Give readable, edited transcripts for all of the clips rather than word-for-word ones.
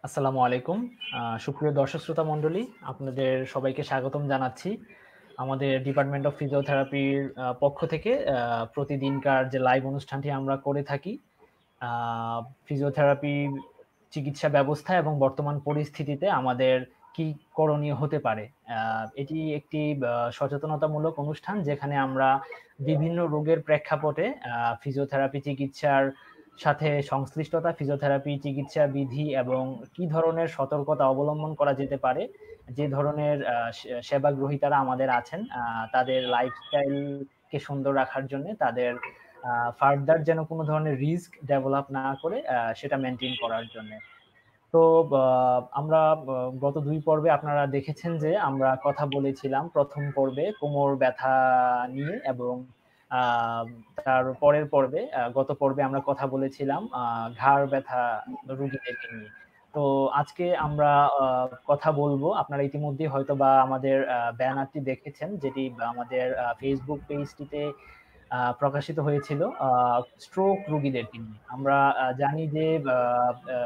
আসসালামু আলাইকুম। সুপ্রিয় দর্শক শ্রোতা মণ্ডলী, আপনাদের সবাইকে স্বাগতম জানাচ্ছি। আমাদের ডিপার্টমেন্ট অফ ফিজিওথেরাপির পক্ষ থেকে প্রতিদিনকার যে লাইভ অনুষ্ঠানটি আমরা করে থাকি, আ ফিজিওথেরাপি চিকিৎসা ব্যবস্থা এবং বর্তমান পরিস্থিতিতে আমাদের কি করণীয় হতে পারে। আ এটি একটি সচেতনতামূলক অনুষ্ঠান যেখানে আমরা বিভিন্ন রোগের প্রেক্ষাপটে ফিজিওথেরাপি চিকিৎসার সাথে সংশ্লিষ্টতা, ফিজিওথেরাপি চিকিৎসা বিধি এবং কি ধরনের সতর্কতা অবলম্বন করা যেতে পারে, যে ধরনের সেবাগ্রহীতারা আমাদের আছেন, তাদের লাইফস্টাইলকে সুন্দর রাখার জন্যে তাদের ফার্দার যেন কোনো ধরনের রিস্ক ডেভেলপ না করে সেটা মেইনটেইন করার জন্যে। তো আমরা গত ২ পর্বে আপনারা দেখেছেন যে আমরা কথা বলেছিলাম ১ম পর্বে কোমর ব্যথা নিয়ে এবং আ তার পরের পর্বে গত পর্বে আমরা কথা বলেছিলাম ঘাড় ব্যথা রোগীদেরকে নিয়ে। তো আজকে আমরা আ কথা বলবো, আপনারা ইতিমধ্যেই হয়তোবা আমাদের ব্যানারটি দেখেছেন, যেটি আমাদের Facebook পেজটিতে প্রকাশিত হয়েছিল স্ট্রোক রোগীদেরকে নিয়ে। আমরা জানি যে আ আ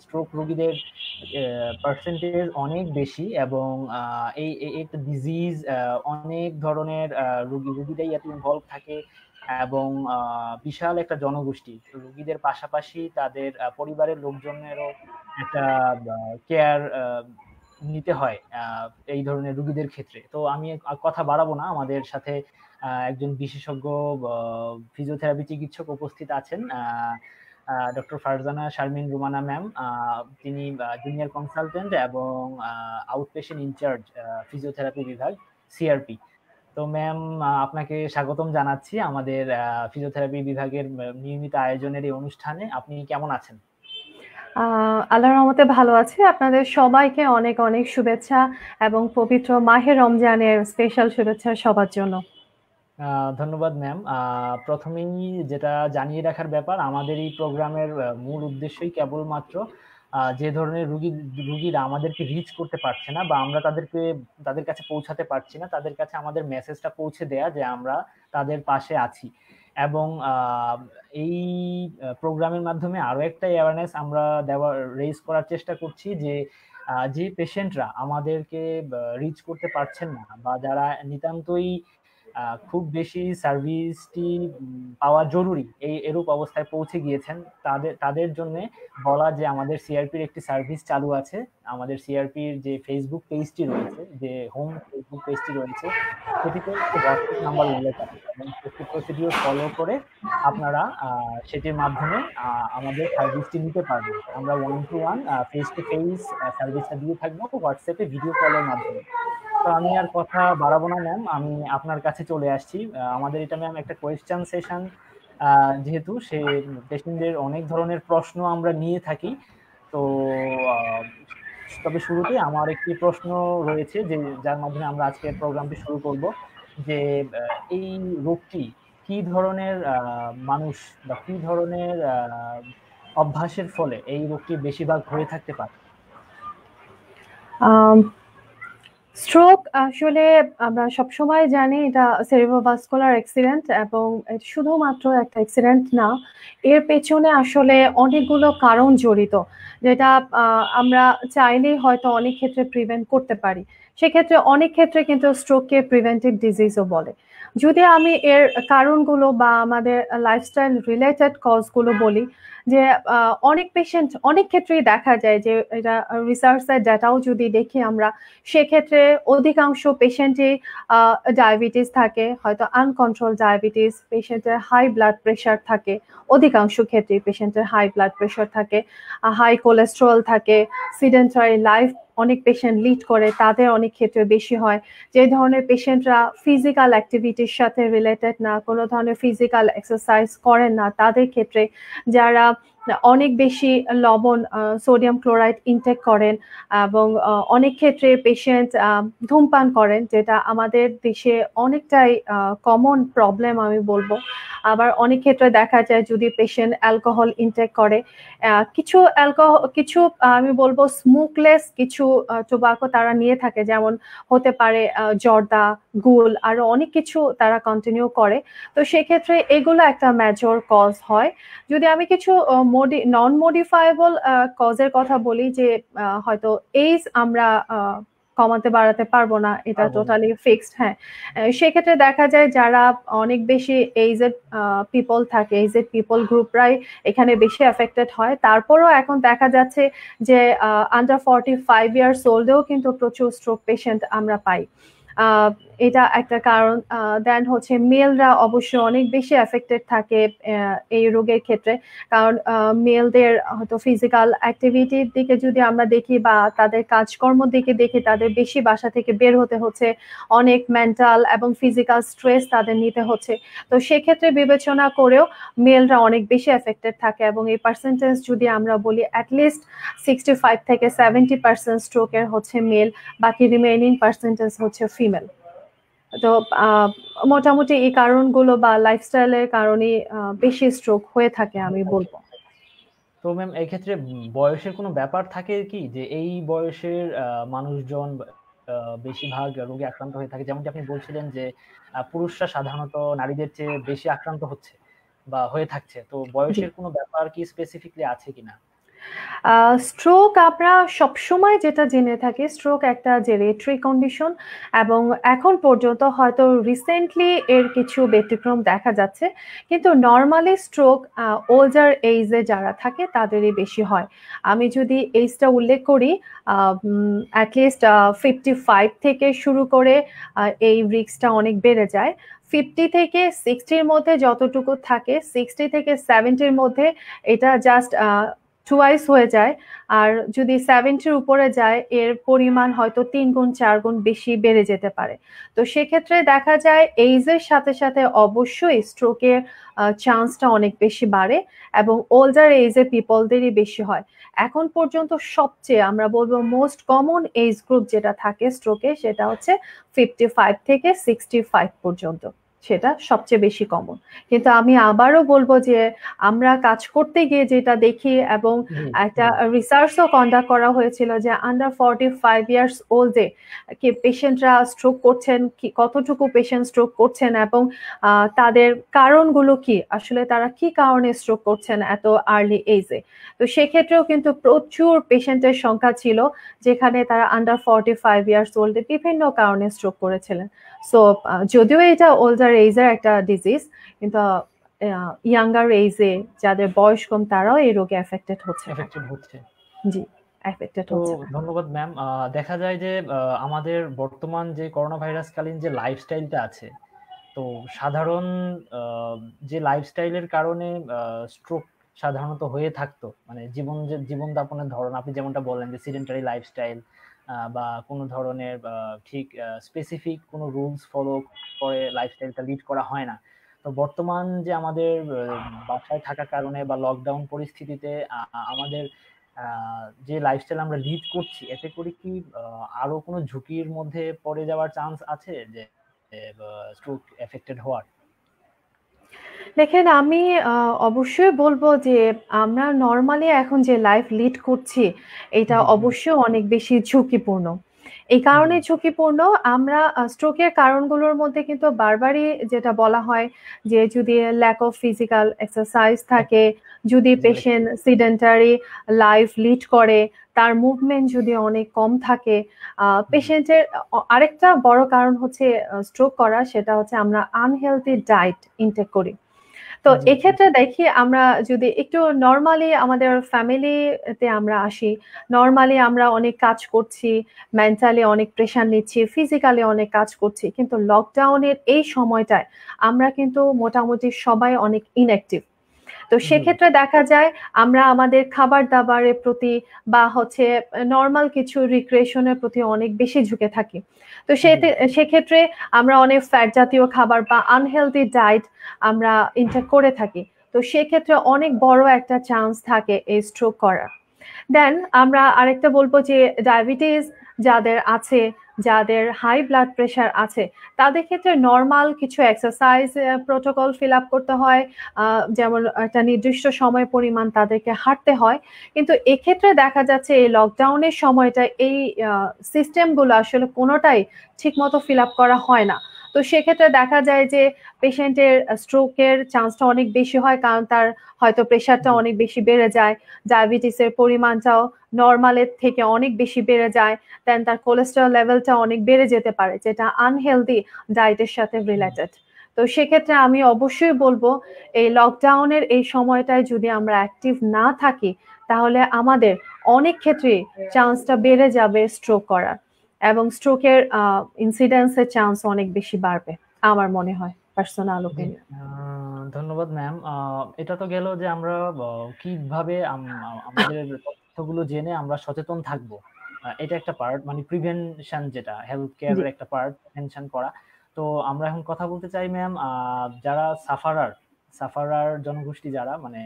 স্ট্রোক রোগীদের পার্সেন্টেজ অনেক বেশি এবং আ এই একটা ডিজিজ, অনেক ধরনের রোগীরাই এতে ইনভলভ থাকে এবং বিশাল একটা জনগোষ্ঠী। রোগীদের পাশাপাশি তাদের পরিবারের লোকজনেরও একটা কেয়ার নিতে হয় এই ধরনের রোগীদের ক্ষেত্রে। তো আমি কথা বাড়াবো না। আমাদের সাথে একজন বিশেষজ্ঞ আ ফিজিওথেরাপি চিকিৎসক উপস্থিত আছেন। Doctor Farzana Sharmin Rumana ma'am. তিনি জুনিয়র কনসালটেন্ট এবং আউটপেশেন্ট ইনচার্জ ফিজিওথেরাপি বিভাগ, সিআরপি। তো ম্যাম, আপনাকে স্বাগতম জানাচ্ছি আমাদের ফিজিওথেরাপি বিভাগের নিয়মিত আয়োজনের এই অনুষ্ঠানে। আপনি কেমন আছেন? আল্লাহর রহমতে ভালো আছি। আপনাদের সবাইকে অনেক, অনেক শুভেচ্ছা এবং পবিত্র মাহে রমজানের স্পেশাল শুভেচ্ছা সবার জন্য। আ ধন্যবাদ ম্যাম। ১ম এই যেটা জানিয়ে রাখার ব্যাপার, আমাদের এই প্রোগ্রামের মূল উদ্দেশ্যই কেবলমাত্র যে ধরনের রুগীরা আমাদেরকে রিচ করতে পারছে না বা আমরা তাদের কাছে পৌঁছাতে পারছি না, তাদের কাছে আমাদের মেসেজটা পৌঁছে দেয়া যে আমরা তাদের পাশে আছি। এবং এই প্রোগ্রামের মাধ্যমে আরো একটা অ্যাওয়ারনেস আমরা রেইজ করার চেষ্টা করছি যে যে পেশেন্টরা আমাদেরকে রিচ করতে পারছেন না বা যারা নিতান্তই খুব বেশি সার্ভিসটি পাওয়া জরুরি এরূপ অবস্থায় পৌঁছে গিয়েছেন, তাদের জন্যে বলা যে আমাদের সিআরপির একটি সার্ভিস চালু আছে। আমাদের সিআরপির যে ফেসবুক পেজটি রয়েছে, যে হোম ফেসবুক পেজটি রয়েছে, সেটিতে একটি হোয়াটসঅ্যাপ নাম্বার উল্লেখ আছে এবং সেফটি প্রসিডিউর ফলো করে আপনারা সেটির মাধ্যমে আমাদের সার্ভিসটি নিতে পারবেন। আমরা 1 to 1 ফেস টু ফেস সার্ভিসটা দিয়ে থাকবো হোয়াটসঅ্যাপে ভিডিও কলের মাধ্যমে। তো আমি আর কথা বাড়াবো না ম্যাম, আমি আপনার কাছে চলে আসছি। আমাদের এটা ম্যাম একটা কোয়েশ্চেন সেশন, যেহেতু পেশেন্টদের অনেক ধরনের প্রশ্ন আমরা নিয়ে থাকি। তো আ তবে শুরুতে আমার একটি প্রশ্ন রয়েছে যার মাধ্যমে আমরা আজকের প্রোগ্রামটি শুরু করব। যে আ এই রোগটি কি ধরনের মানুষ বা কি ধরনের অভ্যাসের ফলে এই রোগটি বেশিরভাগ হয়ে থাকতে পারে? আম স্ট্রোক আসলে আমরা সবসময় জানি এটা সেরিব্রোভাস্কুলার অ্যাক্সিডেন্ট এবং শুধুমাত্র একটা অ্যাক্সিডেন্ট না। এর পেছনে আসলে অনেকগুলো কারণ জড়িত। যেটা আমরা চাইলেই হয়তো অনেক ক্ষেত্রে প্রিভেন্ট করতে পারি। সেক্ষেত্রে অনেক ক্ষেত্রে কিন্তু স্ট্রোককে প্রিভেন্টিভ ডিজিজও বলে। যদি আমি এর কারণগুলো বা আমাদের লাইফস্টাইল রিলেটেড কজ গুলো বলি, যে অনেক পেশেন্ট অনেক ক্ষেত্রেই দেখা যায় যে এটা রিসার্চের ডাটাও যদি দেখি আমরা, সেক্ষেত্রে অধিকাংশ পেশেন্টই ডায়াবেটিস থাকে, হয়তো আনকন্ট্রোল ডায়াবেটিস, পেশেন্টের হাই ব্লাড প্রেশার থাকে, অধিকাংশ ক্ষেত্রেই পেশেন্টের হাই ব্লাড প্রেশার থাকে, হাই কোলেস্টেরল থাকে, সিডেন্টারি লাইফ অনেক পেশেন্ট লিড করে, তাদের অনেক ক্ষেত্রে বেশি হয়। যে ধরনের পেশেন্টরা ফিজিক্যাল অ্যাক্টিভিটির সাথে রিলেটেড না, কোনো ধরনের ফিজিক্যাল এক্সারসাইজ করেন না, তাদের ক্ষেত্রে, যারা অনেক বেশি লবণ সোডিয়াম ক্লোরাইড ইনটেক করেন এবং অনেক ক্ষেত্রে পেশেন্ট ধূমপান করেন, যেটা আমাদের দেশে অনেকটাই কমন প্রবলেম আমি বলবো। আবার অনেক ক্ষেত্রে দেখা যায় যদি পেশেন্ট অ্যালকোহল ইনটেক করে, কিছু আমি বলবো স্মোকলেস কিছু টোবাকো তারা নিয়ে থাকে, যেমন হতে পারে জর্দা, গুল, আরো অনেক কিছু তারা কন্টিনিউ করে। তো সেক্ষেত্রে এগুলো একটা মেজর কজ হয়। যদি আমি কিছু নন মডিফায়েবল কজের কথা বলি, যে হয়তো এইজ আমরা কমাতে বাড়াতে পারবো না, এটা টোটালি ফিক্সড। হ্যাঁ, সেক্ষেত্রে দেখা যায় যারা অনেক বেশি এইজেড পিপল থাকে, এইজেড পিপল গ্রুপরাই এখানে বেশি এফেক্টেড হয়। তারপরও এখন দেখা যাচ্ছে যে আন্ডার 45 ইয়ার্স ওল্ডেও কিন্তু প্রচুর স্ট্রোক পেশেন্ট আমরা পাই। এটা একটা কারণ। দেন হচ্ছে মেলরা অবশ্যই অনেক বেশি এফেক্টেড থাকে এই রোগের ক্ষেত্রে, কারণ মেলদের হয়তো ফিজিক্যাল অ্যাক্টিভিটির দিকে যদি আমরা দেখি বা তাদের কাজকর্ম দিকে দেখি, তাদের বেশি বাসা থেকে বের হতে হচ্ছে, অনেক মেন্টাল এবং ফিজিক্যাল স্ট্রেস তাদের নিতে হচ্ছে। তো সেক্ষেত্রে বিবেচনা করেও মেলরা অনেক বেশি এফেক্টেড থাকে, এবং এই পার্সেন্টেজ যদি আমরা বলি অ্যাটলিস্ট 65 থেকে 70% স্ট্রোকের হচ্ছে মেল, বাকি রিমেইনিং পার্সেন্টেজ হচ্ছে ফিমেল। তো মোটামুটি এই কারণগুলো বা লাইফস্টাইলের কারণে বেশি স্ট্রোক হয়ে থাকে আমি বলবো। তো ম্যাম এই ক্ষেত্রে বয়সের কোনো ব্যাপার থাকে কি, যে এই বয়সের মানুষজন বেশিরভাগ রোগে আক্রান্ত হয়ে থাকে? যেমনটি আপনি বলছিলেন যে পুরুষরা সাধারণত নারীদের চেয়ে বেশি আক্রান্ত হচ্ছে বা হয়ে থাকছে, তো বয়সের কোনো ব্যাপার কি স্পেসিফিকলি আছে কিনা? স্ট্রোক আমরা সবসময় যেটা জেনে থাকি, স্ট্রোক একটা জেরিয়াট্রি কন্ডিশন, এবং এখন পর্যন্ত হয়তো রিসেন্টলি এর কিছু ব্যতিক্রম দেখা যাচ্ছে, কিন্তু নর্মালি স্ট্রোক ওল্ডার এইজে যারা থাকে তাদেরই বেশি হয়। আমি যদি এইজটা উল্লেখ করি, অ্যাটলিস্ট 55 থেকে শুরু করে এই রিস্কটা অনেক বেড়ে যায়। 50 থেকে 60-র মধ্যে যতটুকু থাকে, 60 থেকে 70-র মধ্যে এটা জাস্ট টুয়াইস হয়ে যায়। আর যদি 70-র উপরে যায়, এর পরিমাণ হয়তো 3 গুণ 4 গুণ বেশি বেড়ে যেতে পারে। তো সেক্ষেত্রে দেখা যায় এইজের সাথে সাথে অবশ্যই স্ট্রোকের চান্সটা অনেক বেশি বাড়ে, এবং ওল্ডার এইজের পিপলদেরই বেশি হয়। এখন পর্যন্ত সবচেয়ে আমরা বলবো মোস্ট কমন এজ গ্রুপ যেটা থাকে স্ট্রোকে, সেটা হচ্ছে 55 থেকে 65 পর্যন্ত, সেটা সবচেয়ে বেশি কমন। কিন্তু আমি আবারও বলবো যে আমরা কাজ করতে গিয়ে যেটা দেখি, এবং একটা রিসার্চও কন্ডাক্ট করা হয়েছিল যে আন্ডার 45 ইয়ার্স ওল্ডে কি পেশেন্টরা স্ট্রোক করছেন, কি কতটুকু পেশেন্ট স্ট্রোক করছেন, এবং তাদের কারণগুলো কি, আসলে তারা কি কারণে স্ট্রোক করছেন এত আর্লি এজে। তো সেক্ষেত্রেও কিন্তু প্রচুর পেশেন্টের সংখ্যা ছিল যেখানে তারা আন্ডার 45 ইয়ার্স ওল্ডে বিভিন্ন কারণে স্ট্রোক করেছিলেন। সো যদিও এটা ওল্ডার এইজের একটা ডিজিজ, কিন্তু ইয়াঙ্গার এইজে যাদের বয়স কম তারাও এই রোগে এফেক্টেড হচ্ছে। জি, এফেক্টেড হচ্ছে। ধন্যবাদ ম্যাম। দেখা যায় যে আমাদের বর্তমান যে করোনা ভাইরাস কালীন যে লাইফস্টাইলটা আছে, তো সাধারণ যে লাইফস্টাইলের কারণে স্ট্রোক সাধারণত হয়ে থাকতো, মানে জীবনযাপনের ধরন, আপনি যেমনটা বললেন যে সিডেন্টারি লাইফস্টাইল বা কোনো ধরনের ঠিক স্পেসিফিক কোনো রুলস ফলো করে লাইফস্টাইলটা লিড করা হয় না। তো বর্তমান যে আমাদের বাসায় থাকার কারণে বা লকডাউন পরিস্থিতিতে আমাদের যে লাইফস্টাইল আমরা লিড করছি, এতে করে কি আরো কোনো ঝুঁকির মধ্যে পড়ে যাওয়ার চান্স আছে যে স্ট্রোক এফেক্টেড হওয়ার? দেখেন, আমি অবশ্যই বলবো যে আমরা নর্মালি এখন যে লাইফ লিড করছি এটা অবশ্যই অনেক বেশি ঝুঁকিপূর্ণ। এই কারণে ঝুঁকিপূর্ণ, আমরা স্ট্রোকের কারণগুলোর মধ্যে কিন্তু বারবারই যেটা বলা হয় যে যদি ল্যাক অফ ফিজিক্যাল এক্সারসাইজ থাকে, যদি পেশেন্ট সিডেন্টারি লাইফ লিড করে, তার মুভমেন্ট যদি অনেক কম থাকে, পেশেন্টের আরেকটা বড় কারণ হচ্ছে স্ট্রোক করা, সেটা হচ্ছে আমরা আনহেলথি ডায়েট ইনটেক করি। তো এক্ষেত্রে দেখি আমরা যদি একটু নর্মালি আমাদের ফ্যামিলিতে আমরা আসি, নর্মালি আমরা অনেক কাজ করছি, মেন্টালি অনেক প্রেশার নিচ্ছি, ফিজিক্যালি অনেক কাজ করছি, কিন্তু লকডাউনের এই সময়টায় আমরা কিন্তু মোটামুটি সবাই অনেক ইনঅ্যাক্টিভ। তো সেক্ষেত্রে দেখা যায় আমরা আমাদের খাবার দাবারের প্রতি বা হচ্ছে নর্মাল কিছু রিক্রিয়েশনের প্রতি অনেক বেশি ঝুঁকে থাকি। তো সেক্ষেত্রে আমরা অনেক ফ্যাট জাতীয় খাবার বা আনহেলদি ডায়েট আমরা ইনটেক করে থাকি। তো সেক্ষেত্রে অনেক বড় একটা চান্স থাকে এই স্ট্রোক করার। দেন আমরা আরেকটা বলবো যে ডায়াবেটিস যাদের আছে, যাদের হাই ব্লাড প্রেশার আছে, তাদের ক্ষেত্রে নর্মাল কিছু এক্সারসাইজ প্রোটোকল ফিল আপ করতে হয়, যেমন একটা নির্দিষ্ট সময় পরিমাণ তাদেরকে হাঁটতে হয়। কিন্তু এক্ষেত্রে দেখা যাচ্ছে এই লকডাউনের সময়টা এই সিস্টেমগুলো আসলে কোনোটাই ঠিক মতো ফিল আপ করা হয় না। তো সেক্ষেত্রে দেখা যায় যে পেশেন্টের স্ট্রোকের চান্সটা অনেক বেশি হয়, কারণ তার হয়তো প্রেশারটা অনেক বেশি বেড়ে যায়, ডায়াবেটিসের পরিমাণটাও নর্মালের থেকে অনেক বেশি বেড়ে যায়, দেন তার কোলেস্টেরল লেভেলটা অনেক বেড়ে যেতে পারে, যেটা আনহেলদি ডায়েটের সাথে রিলেটেড। তো সেক্ষেত্রে আমি অবশ্যই বলবো এই লকডাউনের এই সময়টায় যদি আমরা অ্যাক্টিভ না থাকি, তাহলে আমাদের অনেক ক্ষেত্রে চান্সটা বেড়ে যাবে স্ট্রোক করার, এবং স্ট্রোকের ইনসিডেন্সের চান্স অনেক বেশি বাড়বে আমার মনে হয়, পার্সোনাল জি, ওপিনিয়ন। ধন্যবাদ ম্যাম। এটা তো গেল যে আমরা কিভাবে আমাদের তথ্যগুলো জেনে আমরা সচেতন থাকবো, এটা একটা পার্ট, মানে প্রিভেনশন, যেটা হেলথ জি। কেয়ারের একটা পার্ট, প্রিভেনশন করা। তো আমরা এখন কথা বলতে চাই ম্যাম, যারা সাফারার জনগোষ্ঠী, যারা মানে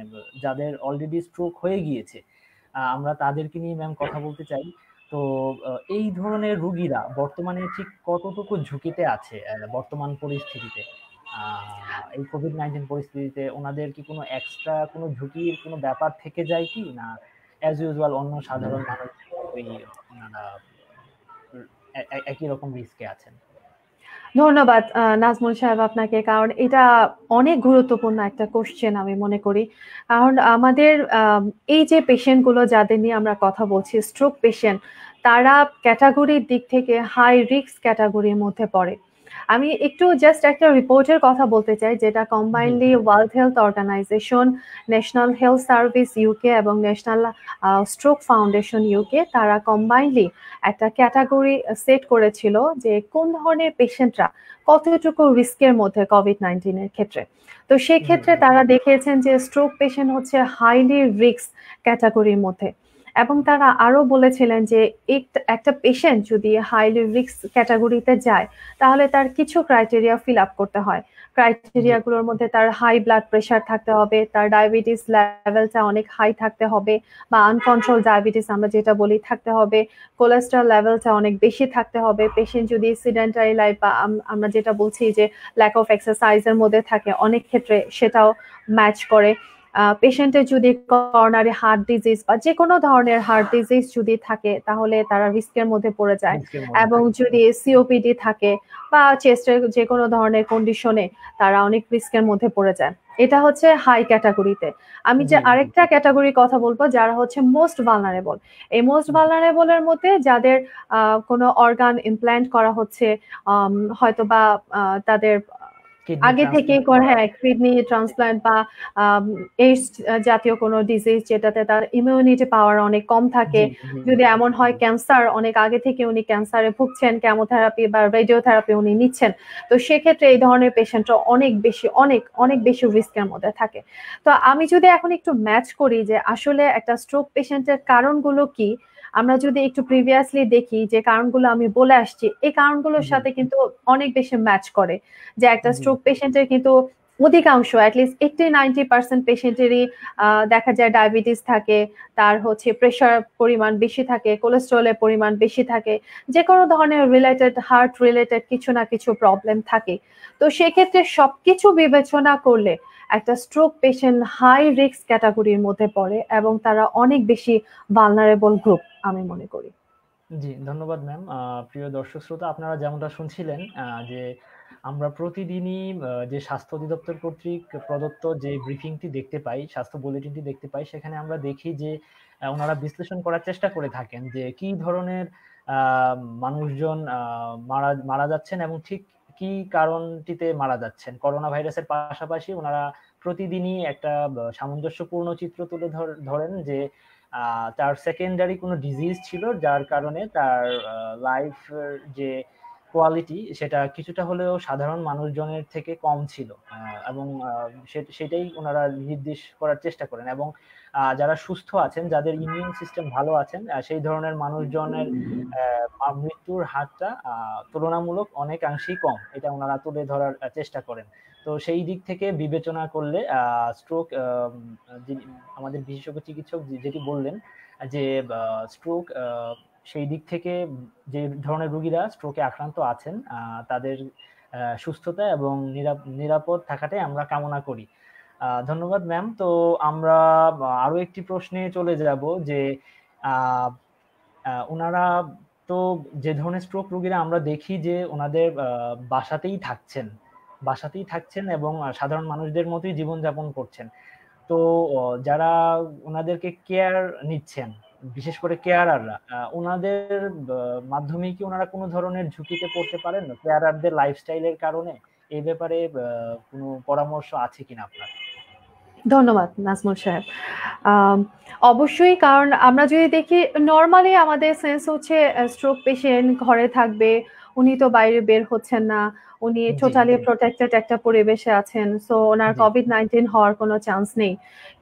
যাদের অলরেডি স্ট্রোক হয়ে গিয়েছে, আমরা তাদেরকে নিয়ে ম্যাম কথা বলতে চাই। তো এই ধরনের রুগীরা বর্তমানে ঠিক কতটুকু ঝুঁকিতে আছে বর্তমান পরিস্থিতিতে? এই কোভিড-19 পরিস্থিতিতে ওনাদের কি কোনো এক্সট্রা কোনো ঝুঁকির কোনো ব্যাপার থেকে যায় কি? না অ্যাজ ইউজুয়াল অন্য সাধারণ মানুষদের মতোই ওনারা একই রকম রিস্কে আছেন? ধন্যবাদ নাজমুল সাহেব আপনাকে, কারণ এটা অনেক গুরুত্বপূর্ণ একটা কোশ্চেন আমি মনে করি। কারণ আমাদের এই যে পেশেন্টগুলো যাদের নিয়ে আমরা কথা বলছি, স্ট্রোক পেশেন্ট, তারা ক্যাটাগরির দিক থেকে হাই রিস্ক ক্যাটাগরির মধ্যে পড়ে। আমি একটু জাস্ট একটা রিপোর্টের কথা বলতে চাই, যেটা জি, combinedly world health organization, national health service UK এবং ন্যাশনাল স্ট্রোক ফাউন্ডেশন ইউকে, তারা কম্বাইনলি একটা ক্যাটাগরি সেট করেছিল যে কোন ধরনের পেশেন্টরা কতটুকু রিস্কের মধ্যে কোভিড-19 এর ক্ষেত্রে। তো জি, সেক্ষেত্রে তারা দেখিয়েছেন যে স্ট্রোক পেশেন্ট হচ্ছে হাইলি রিস্ক ক্যাটাগরির মধ্যে, এবং তারা আরো বলেছিলেন যে একটা পেশেন্ট যদি হাইলি রিস্ক ক্যাটাগরিতে যায়, তাহলে তার কিছু ক্রাইটেরিয়া ফিল আপ করতে হয়। জি, ক্রাইটেরিয়াগুলোর মধ্যে তার হাই ব্লাড প্রেশার থাকতে হবে, তার ডায়াবেটিস লেভেলটা অনেক হাই থাকতে হবে, বা আনকন্ট্রোল ডায়াবেটিস আমরা যেটা বলি থাকতে হবে, কোলেস্টেরল লেভেলটা অনেক বেশি থাকতে হবে, পেশেন্ট যদি সিডেন্টারি লাইফ বা আমরা যেটা বলছি যে ল্যাক অফ এক্সারসাইজের মধ্যে থাকে, অনেক ক্ষেত্রে সেটাও ম্যাচ করে। পেশেন্টের যদি করোনারি হার্ট ডিজিজ বা যে কোনো ধরনের হার্ট ডিজিজ যদি থাকে, তাহলে তারা রিস্কের মধ্যে পড়ে যায়। রিস্কের মধ্যে এবং থাকে। যদি সিওপিডি থাকে বা চেস্টের যে কোনো ধরনের কন্ডিশনে, তারা অনেক রিস্কের মধ্যে পড়ে যায়। এটা হচ্ছে হাই ক্যাটাগরিতে। আমি যে জি, জি, আরেকটা ক্যাটাগরির কথা বলবো, যারা হচ্ছে মোস্ট ভালনারেবল। এই মোস্ট ভালনারেবল এর মধ্যে যাদের কোনো অর্গান ইমপ্ল্যান্ট করা হচ্ছে, হয়তো বা তাদের কিডনি আগে থেকেই ট্রান্সপ্লান্ট করে, করা। হ্যাঁ, কিডনি ট্রান্সপ্লান্ট বা এইডস জাতীয় কোনো ডিজিজ, যেটাতে তার ইমিউনিটি পাওয়ার অনেক কম থাকে। জি, জি, যদি এমন হয় ক্যান্সার, অনেক আগে থেকে উনি ক্যান্সারে ভুগছেন, কেমোথেরাপি বা রেডিওথেরাপি উনি নিচ্ছেন, তো সেক্ষেত্রে এই ধরনের পেশেন্টরা অনেক বেশি অনেক অনেক বেশি রিস্কের মধ্যে থাকে। তো আমি যদি এখন একটু ম্যাচ করি যে আসলে একটা স্ট্রোক পেশেন্টের কারণগুলো কি, আমরা যদি একটু প্রিভিয়াসলি দেখি যে কারণগুলো আমি বলে আসছি, এই কারণগুলোর জি, সাথে কিন্তু অনেক বেশি ম্যাচ করে। যে একটা জি, স্ট্রোক পেশেন্টের কিন্তু অধিকাংশ, অ্যাটলিস্ট 80-90% পেশেন্টেরই দেখা যায় ডায়াবেটিস থাকে, তার হচ্ছে প্রেশার পরিমাণ বেশি থাকে, কোলেস্টেরলের পরিমাণ বেশি থাকে, যে কোনো ধরনের রিলেটেড হার্ট রিলেটেড কিছু না কিছু প্রবলেম থাকে। তো সেক্ষেত্রে সবকিছু বিবেচনা করলে একটা স্ট্রোক পেশেন্ট হাই রিস্ক ক্যাটাগরির মধ্যে পড়ে, এবং তারা অনেক বেশি ভালনারেবল গ্রুপ আমি মনে করি। জি, ধন্যবাদ ম্যাম। প্রিয় দর্শক শ্রোতা, আপনারা যেমনটা শুনছিলেন যে আমরা প্রতিদিনই যে স্বাস্থ্য অধিদপ্তর কর্তৃক প্রদত্ত যে ব্রিফিংটি দেখতে পাই, স্বাস্থ্য বুলেটিনটি দেখতে পাই, সেখানে আমরা দেখি যে ওনারা বিশ্লেষণ করার চেষ্টা করে থাকেন যে কি ধরনের মানুষজন মারা মারা যাচ্ছেন এবং ঠিক কি কারণটিতে মারা যাচ্ছেন। করোনা ভাইরাসের পাশাপাশি ওনারা প্রতিদিনই একটা সামঞ্জস্যপূর্ণ চিত্র তুলে ধরেন যে তার সেকেন্ডারি কোনো ডিজিজ ছিল, যার কারণে তার লাইফ যে কোয়ালিটি সেটা কিছুটা হলেও সাধারণ মানুষজনের থেকে কম ছিল, এবং সেটাই ওনারা নির্দেশ করার চেষ্টা করেন। এবং যারা সুস্থ আছেন, যাদের ইমিউন সিস্টেম ভালো আছেন, সেই ধরনের মানুষজনের মৃত্যুর হারটা তুলনামূলক অনেকাংশেই কম, এটা ওনারা তুলে ধরার চেষ্টা করেন। তো সেই দিক থেকে বিবেচনা করলে স্ট্রোক, আমাদের বিশেষজ্ঞ চিকিৎসক যেটি বললেন যে স্ট্রোক, সেই দিক থেকে যে ধরনের রোগীরা স্ট্রোকে আক্রান্ত আছেন তাদের সুস্থতা এবং নিরাপদ থাকাটাই আমরা কামনা করি। ধন্যবাদ ম্যাম। তো আমরা আরো একটি প্রশ্নে চলে যাব যে ওনারা তো যে ধরনের স্ট্রোক রোগীরা আমরা দেখি যে ওনাদের বাসাতেই থাকছেন এবং সাধারণ মানুষদের মতোই জীবনযাপন করছেন। তো যারা ওনাদেরকে কেয়ার নিচ্ছেন, বিশেষ করে কেয়ারাররা, ওনাদের মাধ্যমে কি ওনারা কোনো ধরনের ঝুঁকিতে পড়তে পারেন কেয়ারারদের লাইফস্টাইলের কারণে? এই ব্যাপারে কোনো পরামর্শ আছে কিনা আপনার? ধন্যবাদ নাজমুল সাহেব। অবশ্যই, কারণ আমরা যদি দেখি নর্মালি আমাদের সেন্স হচ্ছে স্ট্রোক পেশেন্ট ঘরে থাকবে, উনি তো বাইরে বের হচ্ছেন না, উনি জি, টোটালি প্রোটেক্টেড একটা পরিবেশে আছেন, সো ওনার জি, কোভিড-19 হওয়ার কোনো চান্স নেই।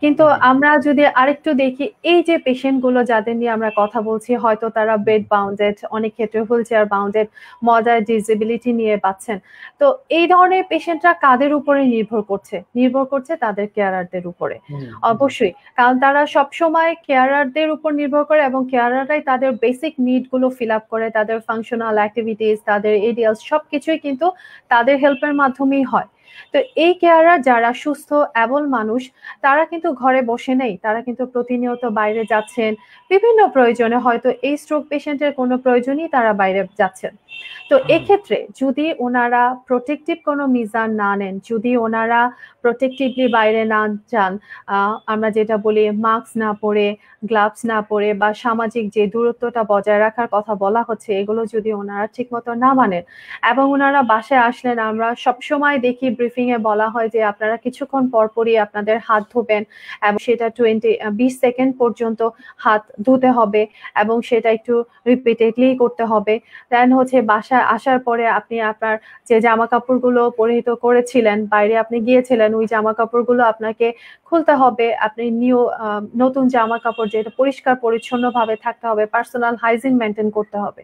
কিন্তু জি, আমরা যদি আরেকটু দেখি, এই যে পেশেন্ট গুলো যাদের নিয়ে আমরা কথা বলছি, হয়তো তারা বেড বাউন্ডেড, অনেক ক্ষেত্রে wheel chair bounded, moderate disability নিয়ে পাচ্ছেন। তো এই ধরনের পেশেন্টরা কাদের উপরে নির্ভর করছে? নির্ভর করছে তাদের কেয়ারারদের উপরে। জি, জি, অবশ্যই। কারণ তারা সবসময় কেয়ারারদের উপর নির্ভর করে এবং কেয়ারাররাই তাদের বেসিক নিড গুলো ফিল আপ করে। তাদের ফাংশনাল অ্যাক্টিভিটিস, তাদের এডিএলস সবকিছুই কিন্তু তাদের হেল্পের মাধ্যমেই হয়। তো এই কেয়ারার যারা সুস্থ অ্যাবল মানুষ, তারা কিন্তু ঘরে বসে নেই। তারা কিন্তু প্রতিনিয়ত বাইরে যাচ্ছেন। বিভিন্ন প্রয়োজনে, হয়তো এই স্ট্রোক পেশেন্টের কোনো প্রয়োজনেই তারা বাইরে যাচ্ছেন। তো জি, এক্ষেত্রে যদি ওনারা প্রোটেক্টিভ কোনো মিজান না নেন, যদি ওনারা প্রোটেক্টিভলি বাইরে না যান, আমরা যেটা বলি মাস্ক না পরে, গ্লাভস না পরে বা সামাজিক যে দূরত্বটা বজায় রাখার কথা বলা হচ্ছে, এগুলো যদি ওনারা ঠিকমতো না মানেন এবং ওনারা বাসায় আসলেন, আমরা সবসময় দেখি ব্রিফিং এ বলা হয় যে আপনারা কিছুক্ষণ পরপরই আপনাদের হাত ধোবেন এবং সেটা 20 সেকেন্ড পর্যন্ত হাত ধুতে হবে এবং সেটা একটু রিপিটেডলি করতে হবে। দেন হচ্ছে বাসায় আসার পরে আপনি আপনার যে জামা কাপড়গুলো পরিহিত করেছিলেন, বাইরে আপনি গিয়েছিলেন, ওই জামা কাপড়গুলো আপনাকে খুলতে হবে। আপনি নতুন জামা কাপড়, যেটা পরিষ্কার পরিচ্ছন্ন ভাবে থাকতে হবে, পার্সোনাল হাইজিন মেনটেন করতে হবে।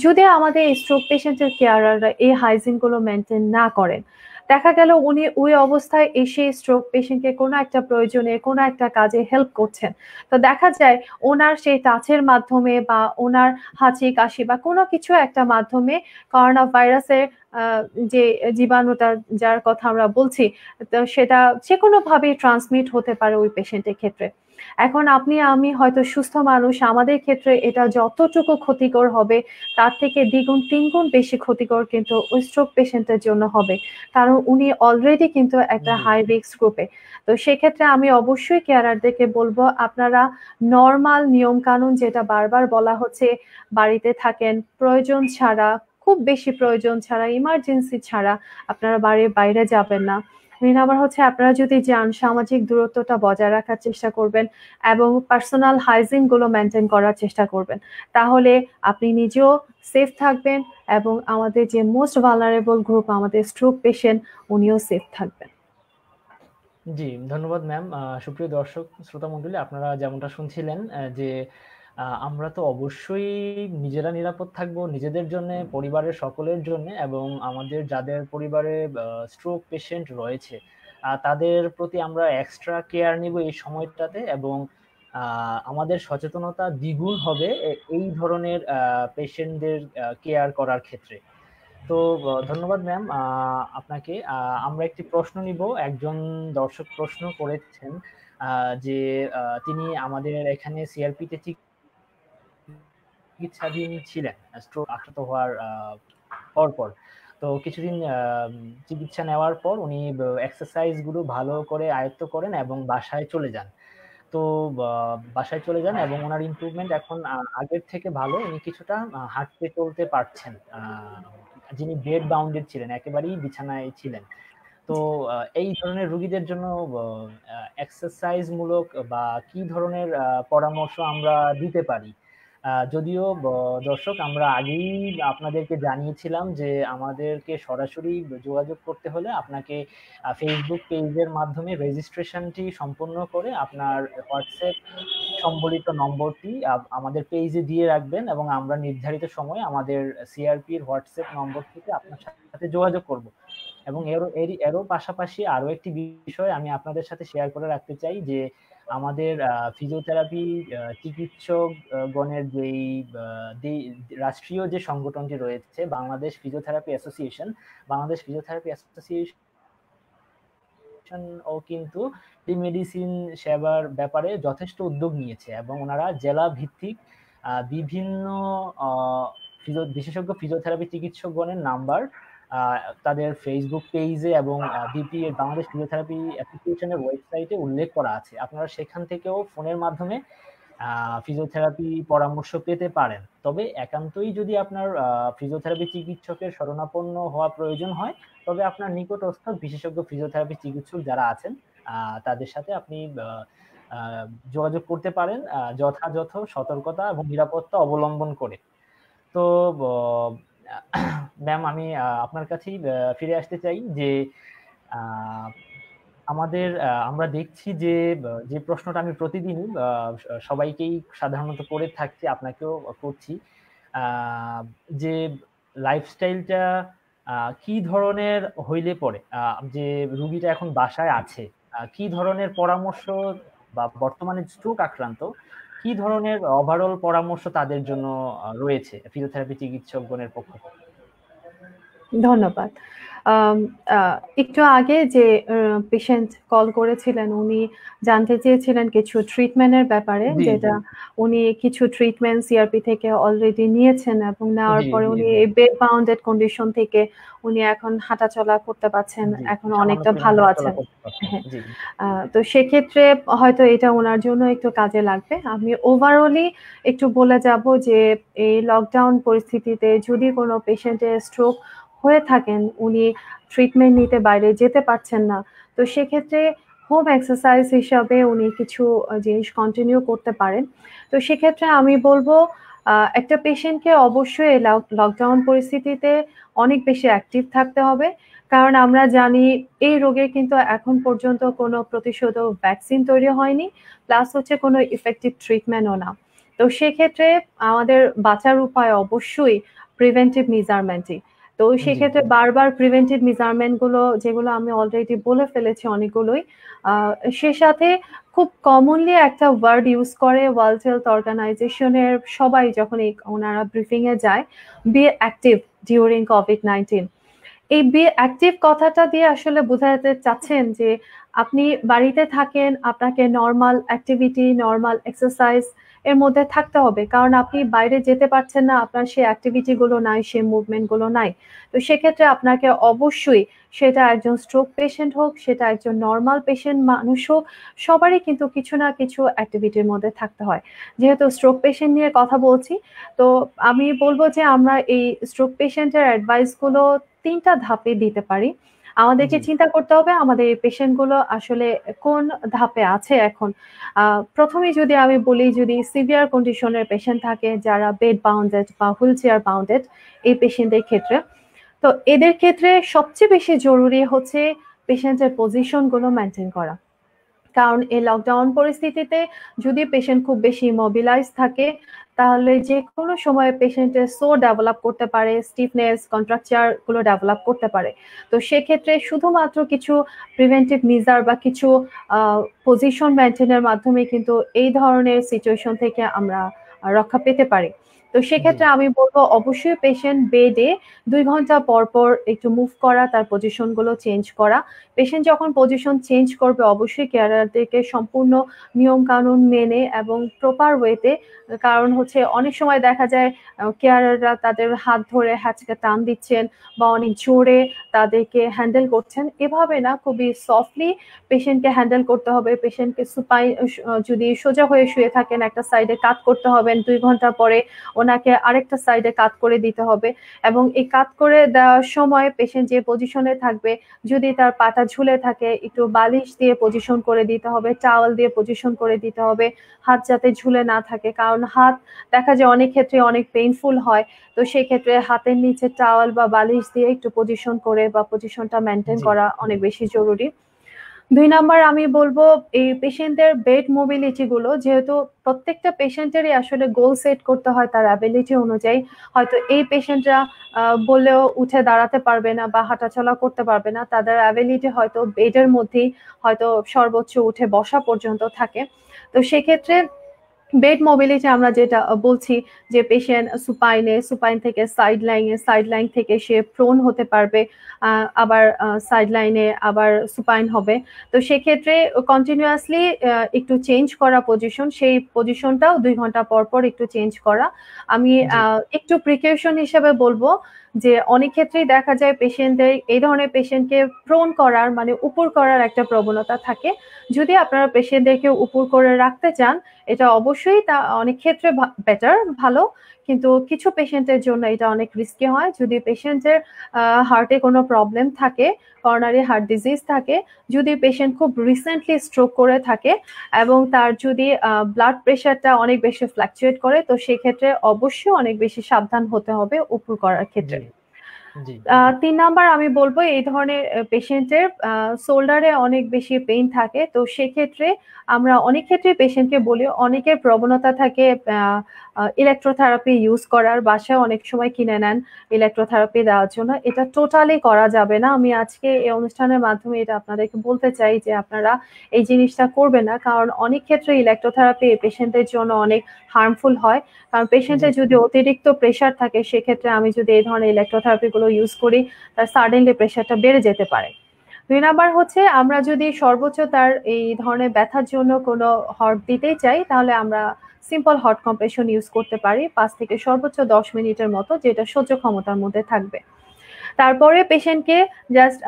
যদি আমাদের এই স্ট্রোক পেশেন্টের কেয়ারাররা এই হাইজিন গুলো মেনটেন না করেন, দেখা গেল উনি ওই অবস্থায় এসে স্ট্রোক পেশেন্টকে কোনো একটা প্রয়োজনে কোনো একটা কাজে হেল্প করছেন। তো দেখা যায় ওনার সেই টাচের মাধ্যমে বা ওনার হাঁচি কাশি বা কোনো কিছু একটা মাধ্যমে করোনা ভাইরাসের যে জীবাণুটা, যার কথা আমরা বলছি, তো সেটা যে কোনো ভাবে ট্রান্সমিট হতে পারে ওই পেশেন্টের ক্ষেত্রে। এখন আপনি আমি হয়তো সুস্থ মানুষ, আমাদের ক্ষেত্রে এটা যতটুকু ক্ষতিকর হবে, তার থেকে দ্বিগুণ তিনগুণ বেশি ক্ষতিকর কিন্তু ওই স্ট্রোক পেশেন্টের জন্য হবে, কারণ উনি অলরেডি কিন্তু একটা জি, হাই রিস্ক গ্রুপে। তো সেক্ষেত্রে আমি অবশ্যই কেয়ারারদেরকে বলবো, আপনারা নর্মাল নিয়ম কানুন যেটা বারবার বলা হচ্ছে, বাড়িতে থাকেন, প্রয়োজন ছাড়া, খুব বেশি প্রয়োজন ছাড়া, ইমার্জেন্সি ছাড়া আপনারা বাড়ির বাইরে যাবেন না। আবার হচ্ছে আপনারা যদি যান, সামাজিক দূরত্বটা বজায় রাখার চেষ্টা করবেন এবং পার্সোনাল হাইজিন গুলো মেনটেন করার চেষ্টা করবেন। তাহলে আপনি নিজেও সেফ থাকবেন এবং আমাদের যে মোস্ট ভালনারেবল গ্রুপ, আমাদের স্ট্রোক পেশেন্ট, উনিও সেফ থাকবেন। জি, ধন্যবাদ ম্যাম। সুপ্রিয় দর্শক শ্রোতা মণ্ডলী, আপনারা যেমনটা শুনছিলেন যে আমরা তো অবশ্যই নিজেরা নিরাপদ থাকবো নিজেদের জন্যে, পরিবারের সকলের জন্যে এবং আমাদের যাদের পরিবারে স্ট্রোক পেশেন্ট রয়েছে তাদের প্রতি আমরা এক্সট্রা কেয়ার নিব এই সময়টাতে এবং আমাদের সচেতনতা দ্বিগুণ হবে এই ধরনের পেশেন্টদের কেয়ার করার ক্ষেত্রে। তো ধন্যবাদ ম্যাম আপনাকে। আমরা একটি প্রশ্ন নিব। একজন দর্শক প্রশ্ন করেছেন যে তিনি আমাদের এখানে সিআরপিতে চিকিৎসাধীন ছিলেন স্ট্রোক আক্রান্ত হওয়ার পরপর। তো কিছুদিন চিকিৎসা নেওয়ার পর উনি এক্সারসাইজ গুলো ভালো করে আয়ত্ত করেন এবং বাসায় চলে যান। তো বাসায় চলে যান এবং ওনার ইমপ্রুভমেন্ট এখন আগের থেকে ভালো। উনি কিছুটা হাঁটতে চলতে পারছেন। যিনি বেড বাউন্ডেড ছিলেন, একেবারেই বিছানায় ছিলেন। তো এই ধরনের রোগীদের জন্য এক্সারসাইজ মূলক বা কি ধরনের পরামর্শ আমরা দিতে পারি? যদিও দর্শক আমরা আগেই আপনাদেরকে জানিয়েছিলাম যে আমাদেরকে সরাসরি যোগাযোগ করতে হলে আপনাকে ফেসবুক পেজের মাধ্যমে রেজিস্ট্রেশনটি সম্পন্ন করে আপনার হোয়াটসঅ্যাপ সম্বলিত নম্বরটি আমাদের পেজে দিয়ে রাখবেন এবং আমরা নির্ধারিত সময়ে আমাদের সিআরপির হোয়াটসঅ্যাপ নম্বর থেকে আপনার সাথে যোগাযোগ করব। এবং এরও পাশাপাশি আরো একটি বিষয় আমি আপনাদের সাথে শেয়ার করে রাখতে চাই যে আমাদের ফিজিওথেরাপি চিকিৎসক গণের যেই রাষ্ট্রীয় যে সংগঠনটি রয়েছে Bangladesh physiotherapy association, Bangladesh physiotherapy association ও কিন্তু টেলিমেডিসিন সেবার ব্যাপারে যথেষ্ট উদ্যোগ নিয়েছে এবং ওনারা জেলা ভিত্তিক বিভিন্ন বিশেষজ্ঞ ফিজিওথেরাপি চিকিৎসকগণের নাম্বার তাদের ফেসবুক পেজে এবং বিপি এর বাংলাদেশ ফিজিওথেরাপি অ্যাসোসিয়েশনের ওয়েবসাইটে উল্লেখ করা আছে। আপনারা সেখান থেকেও ফোনের মাধ্যমে ফিজিওথেরাপি পরামর্শ পেতে পারেন। তবে একান্তই যদি আপনার ফিজিওথেরাপি চিকিৎসকের শরণাপন্ন হওয়া প্রয়োজন হয়, তবে আপনার নিকটস্থ বিশেষজ্ঞ ফিজিওথেরাপি চিকিৎসক যারা আছেন তাদের সাথে আপনি যোগাযোগ করতে পারেন যথাযথ সতর্কতা এবং নিরাপত্তা অবলম্বন করে। তো ম্যাম, আমি আপনার কাছেই ফিরে আসতে চাই যে আমরা দেখছি যে প্রশ্নটা আমি প্রতিদিনই সবাইকেই সাধারণত করে থাকছি, আপনাকেও করছি, যে লাইফস্টাইলটা কি ধরনের হইলে পরে যে রুগীটা এখন বাসায় আছে, কি ধরনের পরামর্শ বা বর্তমানে স্ট্রোক আক্রান্ত কি ধরনের ওভারঅল পরামর্শ তাদের জন্য রয়েছে ফিজিওথেরাপি চিকিৎসকগণের পক্ষ থেকে? ধন্যবাদ। একটু আগে যে পেশেন্ট কল করেছিলেন উনি জানতে চেয়েছিলেন কিছু ট্রিটমেন্টের ব্যাপারে, যেটা উনি কিছু ট্রিটমেন্ট সিআরপি থেকে অলরেডি নিয়েছেন এবং নেওয়ার পরে উনি বেড বাউন্ডেড কন্ডিশন থেকে উনি এখন হাঁটাচলা করতে পারছেন, এখন অনেকটা ভালো আছেন। তো সেক্ষেত্রে হয়তো এটা ওনার জন্য একটু কাজে লাগবে। আমি ওভারঅলি একটু বলে যাব যে এই লকডাউন পরিস্থিতিতে যদি কোনো পেশেন্টের স্ট্রোক হয়ে থাকেন, উনি ট্রিটমেন্ট নিতে বাইরে যেতে পারছেন না, তো সেক্ষেত্রে হোম এক্সারসাইজ হিসাবে উনি কিছু জিনিস কন্টিনিউ করতে পারেন। তো সেক্ষেত্রে আমি বলবো একটা পেশেন্টকে অবশ্যই লকডাউন পরিস্থিতিতে অনেক বেশি অ্যাক্টিভ থাকতে হবে, কারণ আমরা জানি এই রোগের কিন্তু এখন পর্যন্ত কোনো প্রতিষেধক ভ্যাকসিন তৈরি হয়নি, প্লাস হচ্ছে কোনো ইফেক্টিভ ট্রিটমেন্টও না। তো সেক্ষেত্রে আমাদের বাঁচার উপায় অবশ্যই প্রিভেন্টিভ মেজারমেন্টই। তো সেক্ষেত্রে বারবার প্রিভেন্টিভ মেজারমেন্ট গুলো যেগুলো আমি অলরেডি বলে ফেলেছি অনেকগুলোই, সে সাথে খুব কমনলি একটা ওয়ার্ড ইউজ করে ওয়ার্ল্ড হেলথ অর্গানাইজেশনের সবাই যখন ওনারা ব্রিফিং এ যায়, বি অ্যাক্টিভ ডিউরিং কোভিড-19। এই বি অ্যাক্টিভ কথাটা দিয়ে আসলে বোঝাতে চাচ্ছেন যে আপনি বাড়িতে থাকেন, আপনাকে নর্মাল অ্যাক্টিভিটি, নর্মাল এক্সারসাইজ এর মধ্যে থাকতে হবে, কারণ আপনি বাইরে যেতে পারছেন না, আপনার সেই অ্যাক্টিভিটি গুলো নাই, সেই মুভমেন্ট গুলো নাই। তো সেক্ষেত্রে আপনাকে অবশ্যই, সেটা একজন স্ট্রোক পেশেন্ট হোক, সেটা একজন নর্মাল পেশেন্ট মানুষ হোক, সবারই কিন্তু কিছু না কিছু অ্যাক্টিভিটির মধ্যে থাকতে হয়। যেহেতু স্ট্রোক পেশেন্ট নিয়ে কথা বলছি, তো আমি বলবো যে আমরা এই স্ট্রোক পেশেন্টের অ্যাডভাইস গুলো 3টা ধাপে দিতে পারি। আমাদেরকে চিন্তা করতে হবে আমাদের এই পেশেন্ট গুলো আসলে কোন ধাপে আছে এখন। প্রথমেই যদি আমি বলি, যদি সিভিয়ার কন্ডিশনের পেশেন্ট থাকে যারা বেড বাউন্ডেড বা হুইল চেয়ার বাউন্ডেড, এই পেশেন্টদের ক্ষেত্রে, তো এদের ক্ষেত্রে সবচেয়ে বেশি জরুরি হচ্ছে পেশেন্টের পজিশন গুলো মেনটেন করা। কারণ এই লকডাউন পরিস্থিতিতে যদি পেশেন্ট খুব বেশি মোবিলাইজ থাকে, তাহলে যে কোনো সময় পেশেন্টের সো ডেভেলপ করতে পারে, স্টিফনেস, কন্ট্রাকচার গুলো ডেভেলপ করতে পারে। তো সেক্ষেত্রে শুধুমাত্র কিছু প্রিভেন্টিভ মেজার বা কিছু পজিশন মেনটেনের মাধ্যমে কিন্তু এই ধরনের সিচুয়েশন থেকে আমরা রক্ষা পেতে পারি। তো সেক্ষেত্রে আমি বলবো অবশ্যই পেশেন্ট বেডে 2 ঘন্টা পর পর একটু মুভ করা, তার পজিশন গুলো চেঞ্জ করা। পেশেন্ট যখন পজিশন চেঞ্জ করবে অবশ্যই কেয়ারারদেরকে সম্পূর্ণ নিয়ম কানুন মেনে এবং প্রপার ওয়েতে, কারণ হচ্ছে অনেক সময় দেখা যায় কেয়ারাররা তাদের হাত ধরে হ্যাচকে টান দিচ্ছেন বা অনেক জোরে তাদেরকে হ্যান্ডেল করছেন, এভাবে না, খুবই সফটলি পেশেন্টকে হ্যান্ডেল করতে হবে। পেশেন্টকে যদি সোজা হয়ে শুয়ে থাকেন, একটা সাইডে কাত করতে হবেন, 2 ঘন্টা পরে ওনাকে আরেকটা সাইডে কাত করে দিতে হবে, এবং এই কাত করে দেওয়ার সময় পেশেন্ট যে পজিশনে থাকবে, যদি তার পাটা ঝুলে থাকে একটু বালিশ দিয়ে পজিশন করে দিতে হবে, টাওয়াল দিয়ে পজিশন করে দিতে হবে, হাত যাতে ঝুলে না থাকে, কারণ হাত দেখা যায় অনেক ক্ষেত্রে অনেক পেইনফুল হয়। তো সেই ক্ষেত্রে হাতের নিচে টাওয়াল বা বালিশ দিয়ে একটু পজিশন করে বা পজিশনটা মেনটেন করা অনেক বেশি জরুরি। 2 নাম্বার আমি বলবো এই পেশেন্টদের বেড মোবিলিটি গুলো, যেহেতু প্রত্যেকটা পেশেন্টেরই আসলে গোল সেট করতে হয় তার অ্যাবিলিটি অনুযায়ী। হয়তো এই পেশেন্টরা বললেও উঠে দাঁড়াতে পারবে না বা হাঁটাচলা করতে পারবে না, তাদের অ্যাবিলিটি হয়তো বেডের মধ্যেই হয়তো সর্বোচ্চ উঠে বসা পর্যন্ত থাকে। তো সেক্ষেত্রে বেড মোবিলিটি আমরা যেটা বলছি যে পেশেন্ট সুপাইন থেকে সাইড লাইন থেকে সে প্রোন হতে পারবে, আবার সাইড লাইনে আবার সুপাইন হবে। তো সেক্ষেত্রে কন্টিনিউয়াসলি একটু চেঞ্জ করা পজিশন, সেই পজিশনটাও 2 ঘন্টা পর পর একটু চেঞ্জ করা। আমি একটু প্রিকশন হিসেবে বলবো যে অনেক ক্ষেত্রেই দেখা যায় পেশেন্টদের এই ধরনের পেশেন্টকে প্রোন করার মানে উপর করার একটা প্রবণতা থাকে। যদি আপনারা পেশেন্টদেরকে উপর করে রাখতে চান, এটা অবশ্যই তা অনেক ক্ষেত্রে বেটার, ভালো, কিন্তু কিছু পেশেন্টের জন্য এটা অনেক রিস্কি হয়। যদি পেশেন্টের হার্টে কোনো প্রবলেম থাকে, করোনারি হার্ট ডিজিজ থাকে, যদি পেশেন্ট খুব রিসেন্টলি স্ট্রোক করে থাকে এবং তার যদি ব্লাড প্রেশারটা অনেক বেশি ফ্লাকচুয়েট করে, তো সেক্ষেত্রে অবশ্যই অনেক বেশি সাবধান হতে হবে উপর করার ক্ষেত্রে। 3 নাম্বার আমি বলবো এই ধরনের পেশেন্টের শোল্ডারে অনেক বেশি পেইন থাকে, তো সেক্ষেত্রে আমরা অনেক ক্ষেত্রে পেশেন্টকে বলি, অনেকের প্রবণতা থাকে ইলেকট্রোথেরাপি ইউজ করার, বাসায় অনেক সময় কিনে নেন ইলেকট্রোথেরাপি দেওয়ার জন্য। এটা টোটালি করা যাবে না। আমি আজকে এই অনুষ্ঠানের মাধ্যমে এটা আপনাদেরকে বলতে চাই যে আপনারা এই জিনিসটা করবেন না, কারণ অনেক ক্ষেত্রে ইলেকট্রোথেরাপি পেশেন্টের জন্য অনেক হার্মফুল হয়। কারণ পেশেন্টের যদি অতিরিক্ত প্রেশার থাকে, সেক্ষেত্রে আমি যদি এই ধরনের ইলেকট্রোথেরাপি গুলো ইউজ করি, তার সাডেনলি প্রেশারটা বেড়ে যেতে পারে। 2 নাম্বার হচ্ছে আমরা যদি সর্বোচ্চ তার এই ধরনের ব্যথার জন্য কোনো হট দিতেই চাই, তাহলে আমরা সিম্পল হট কম্প্রেশন ইউজ করতে পারি 5 থেকে সর্বোচ্চ 10 মিনিটের মতো, যেটা সহ্য ক্ষমতার মধ্যে থাকবে। তারপরে পেশেন্টকে জাস্ট